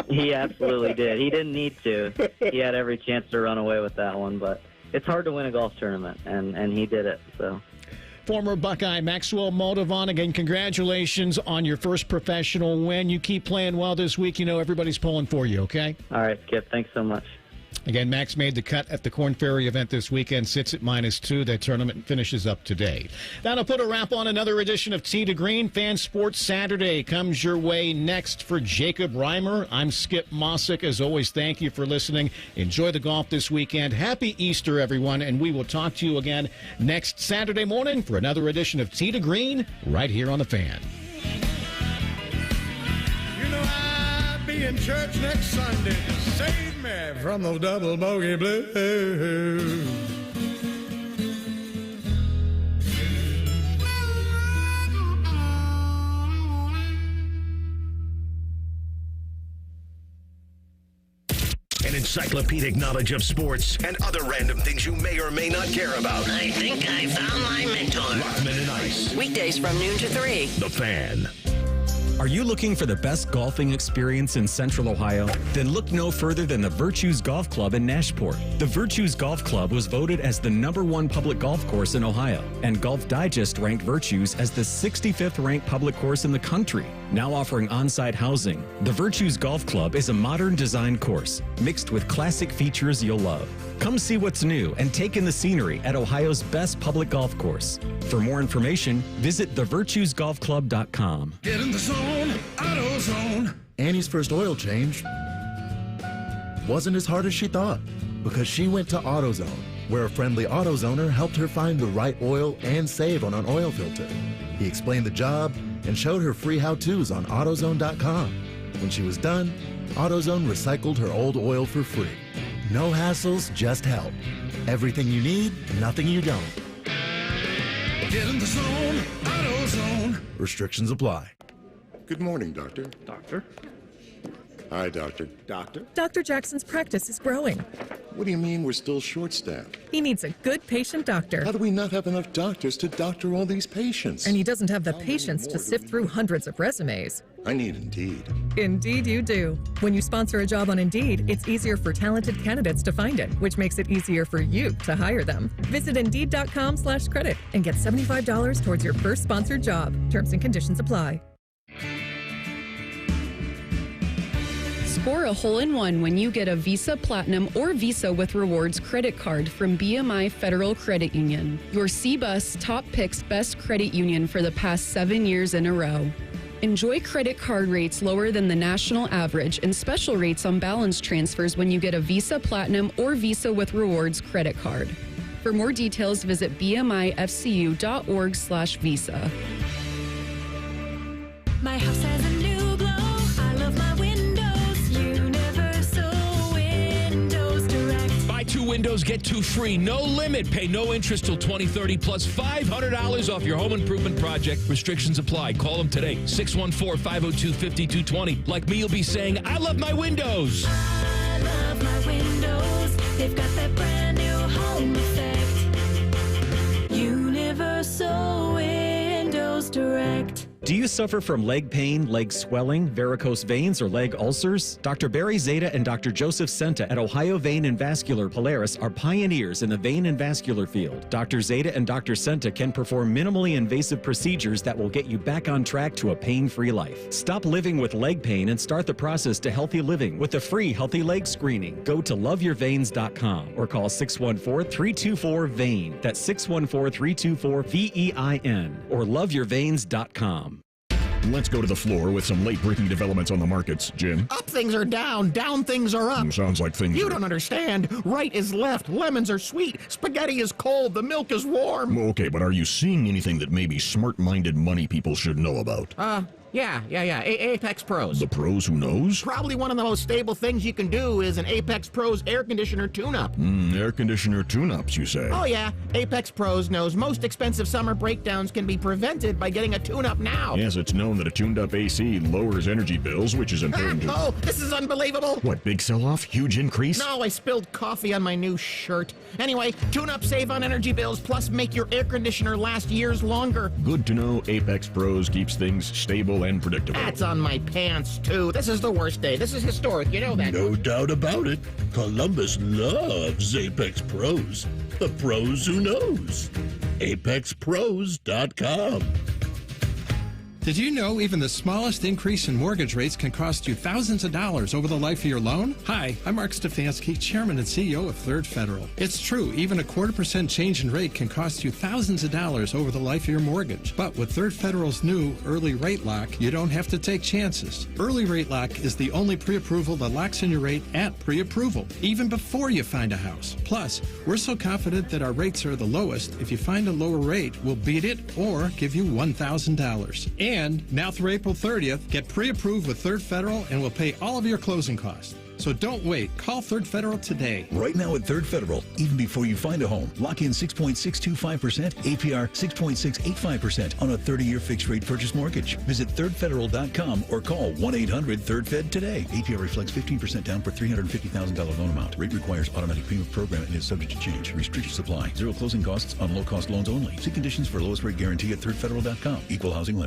He absolutely did. He didn't need to. He had every chance to run away with that one, but it's hard to win a golf tournament, and he did it. So.
Former Buckeye Maxwell Moldovan, again, congratulations on your first professional win. You keep playing well this week. Everybody's pulling for you, okay?
All right, Skip. Thanks so much.
Again, Max made the cut at the Korn Ferry event this weekend, sits at -2. That tournament finishes up today. That'll put a wrap on another edition of Tee to Green. Fan Sports Saturday comes your way next for Jacob Reimer. I'm Skip Mosic. As always, thank you for listening. Enjoy the golf this weekend. Happy Easter, everyone, and we will talk to you again next Saturday morning for another edition of Tee to Green right here on The Fan.
I'll be in church next Sunday to save me from those double bogey blues.
encyclopedic knowledge of sports and other random things you may or may not care about.
I think I found my mentor.
Rothman and Ice.
Weekdays from noon to 3.
The Fan.
Are you looking for the best golfing experience in Central Ohio? Then look no further than the Virtues Golf Club in Nashport. The Virtues Golf Club was voted as the #1 public golf course in Ohio, and Golf Digest ranked Virtues as the 65th ranked public course in the country. Now offering on-site housing, the Virtues Golf Club is a modern design course mixed with classic features you'll love. Come see what's new and take in the scenery at Ohio's best public golf course. For more information, visit thevirtuesgolfclub.com.
Get in the zone, AutoZone.
Annie's first oil change wasn't as hard as she thought because she went to AutoZone, where a friendly AutoZoner helped her find the right oil and save on an oil filter. He explained the job and showed her free how-tos on AutoZone.com. When she was done, AutoZone recycled her old oil for free. No hassles, just help. Everything you need, nothing you don't.
Get in the zone, AutoZone.
Restrictions apply.
Good morning, Doctor.
Doctor?
Hi, Doctor.
Doctor?
Dr. Jackson's practice is growing.
What do you mean we're still short-staffed?
He needs a good patient doctor.
How do we not have enough doctors to doctor all these patients?
And he doesn't have the patience to sift through hundreds of resumes.
I need Indeed.
Indeed you do. When you sponsor a job on Indeed, it's easier for talented candidates to find it, which makes it easier for you to hire them. Visit Indeed.com/credit and get $75 towards your first sponsored job. Terms and conditions apply.
Score a hole-in-one when you get a Visa Platinum or Visa with Rewards credit card from BMI Federal Credit Union, your CBUS Top Picks Best Credit Union for the past 7 years in a row. Enjoy credit card rates lower than the national average and special rates on balance transfers when you get a Visa Platinum or Visa with Rewards credit card. For more details, visit bmifcu.org/visa.
My house has a new glow. I love my windows. Universal Windows Direct.
Buy 2 windows, get 2 free. No limit. Pay no interest till 2030 plus $500 off your home improvement project. Restrictions apply. Call them today. 614-502-5220. Like me, you'll be saying, I love my windows.
I love my windows. They've got that brand new home effect. Universal Windows Direct.
Do you suffer from leg pain, leg swelling, varicose veins, or leg ulcers? Dr. Barry Zeta and Dr. Joseph Senta at Ohio Vein and Vascular Polaris are pioneers in the vein and vascular field. Dr. Zeta and Dr. Senta can perform minimally invasive procedures that will get you back on track to a pain-free life. Stop living with leg pain and start the process to healthy living with a free healthy leg screening. Go to loveyourveins.com or call 614-324-VEIN. That's 614-324-VEIN or loveyourveins.com.
Let's go to the floor with some late-breaking developments on the markets. Jim?
Up things are down, down things are up.
Sounds like things
You
are...
don't understand. Right is left, lemons are sweet, spaghetti is cold, the milk is warm.
Okay, but are you seeing anything that maybe smart-minded money people should know about?
Yeah. Apex Pros.
The pros who knows?
Probably one of the most stable things you can do is an Apex Pros air conditioner tune-up.
Air conditioner tune-ups, you say?
Oh yeah, Apex Pros knows most expensive summer breakdowns can be prevented by getting a tune-up now.
Yes, it's known that a tuned-up AC lowers energy bills, which is important to...
Oh, this is unbelievable.
What, big sell-off? Huge increase?
No, I spilled coffee on my new shirt. Anyway, tune-up save on energy bills, plus make your air conditioner last years longer.
Good to know Apex Pros keeps things stable and predictable.
That's on my pants, too. This is the worst day. This is historic, you know that.
No doubt about it. Columbus loves Apex Pros. The pros who knows. ApexPros.com.
Did you know even the smallest increase in mortgage rates can cost you thousands of dollars over the life of your loan? Hi, I'm Mark Stefanski, Chairman and CEO of Third Federal. It's true, even a 0.25% change in rate can cost you thousands of dollars over the life of your mortgage. But with Third Federal's new Early Rate Lock, you don't have to take chances. Early Rate Lock is the only pre-approval that locks in your rate at pre-approval, even before you find a house. Plus, we're so confident that our rates are the lowest, if you find a lower rate, we'll beat it or give you $1,000. And now through April 30th, get pre-approved with Third Federal and we'll pay all of your closing costs. So don't wait. Call Third Federal today.
Right now at Third Federal, even before you find a home, lock in 6.625%, APR 6.685% on a 30-year fixed-rate purchase mortgage. Visit thirdfederal.com or call 1-800-3RD-FED today. APR reflects 15% down for $350,000 loan amount. Rate requires automatic payment program and is subject to change. Restrictions apply. Zero closing costs on low-cost loans only. See conditions for lowest rate guarantee at thirdfederal.com. Equal housing lender.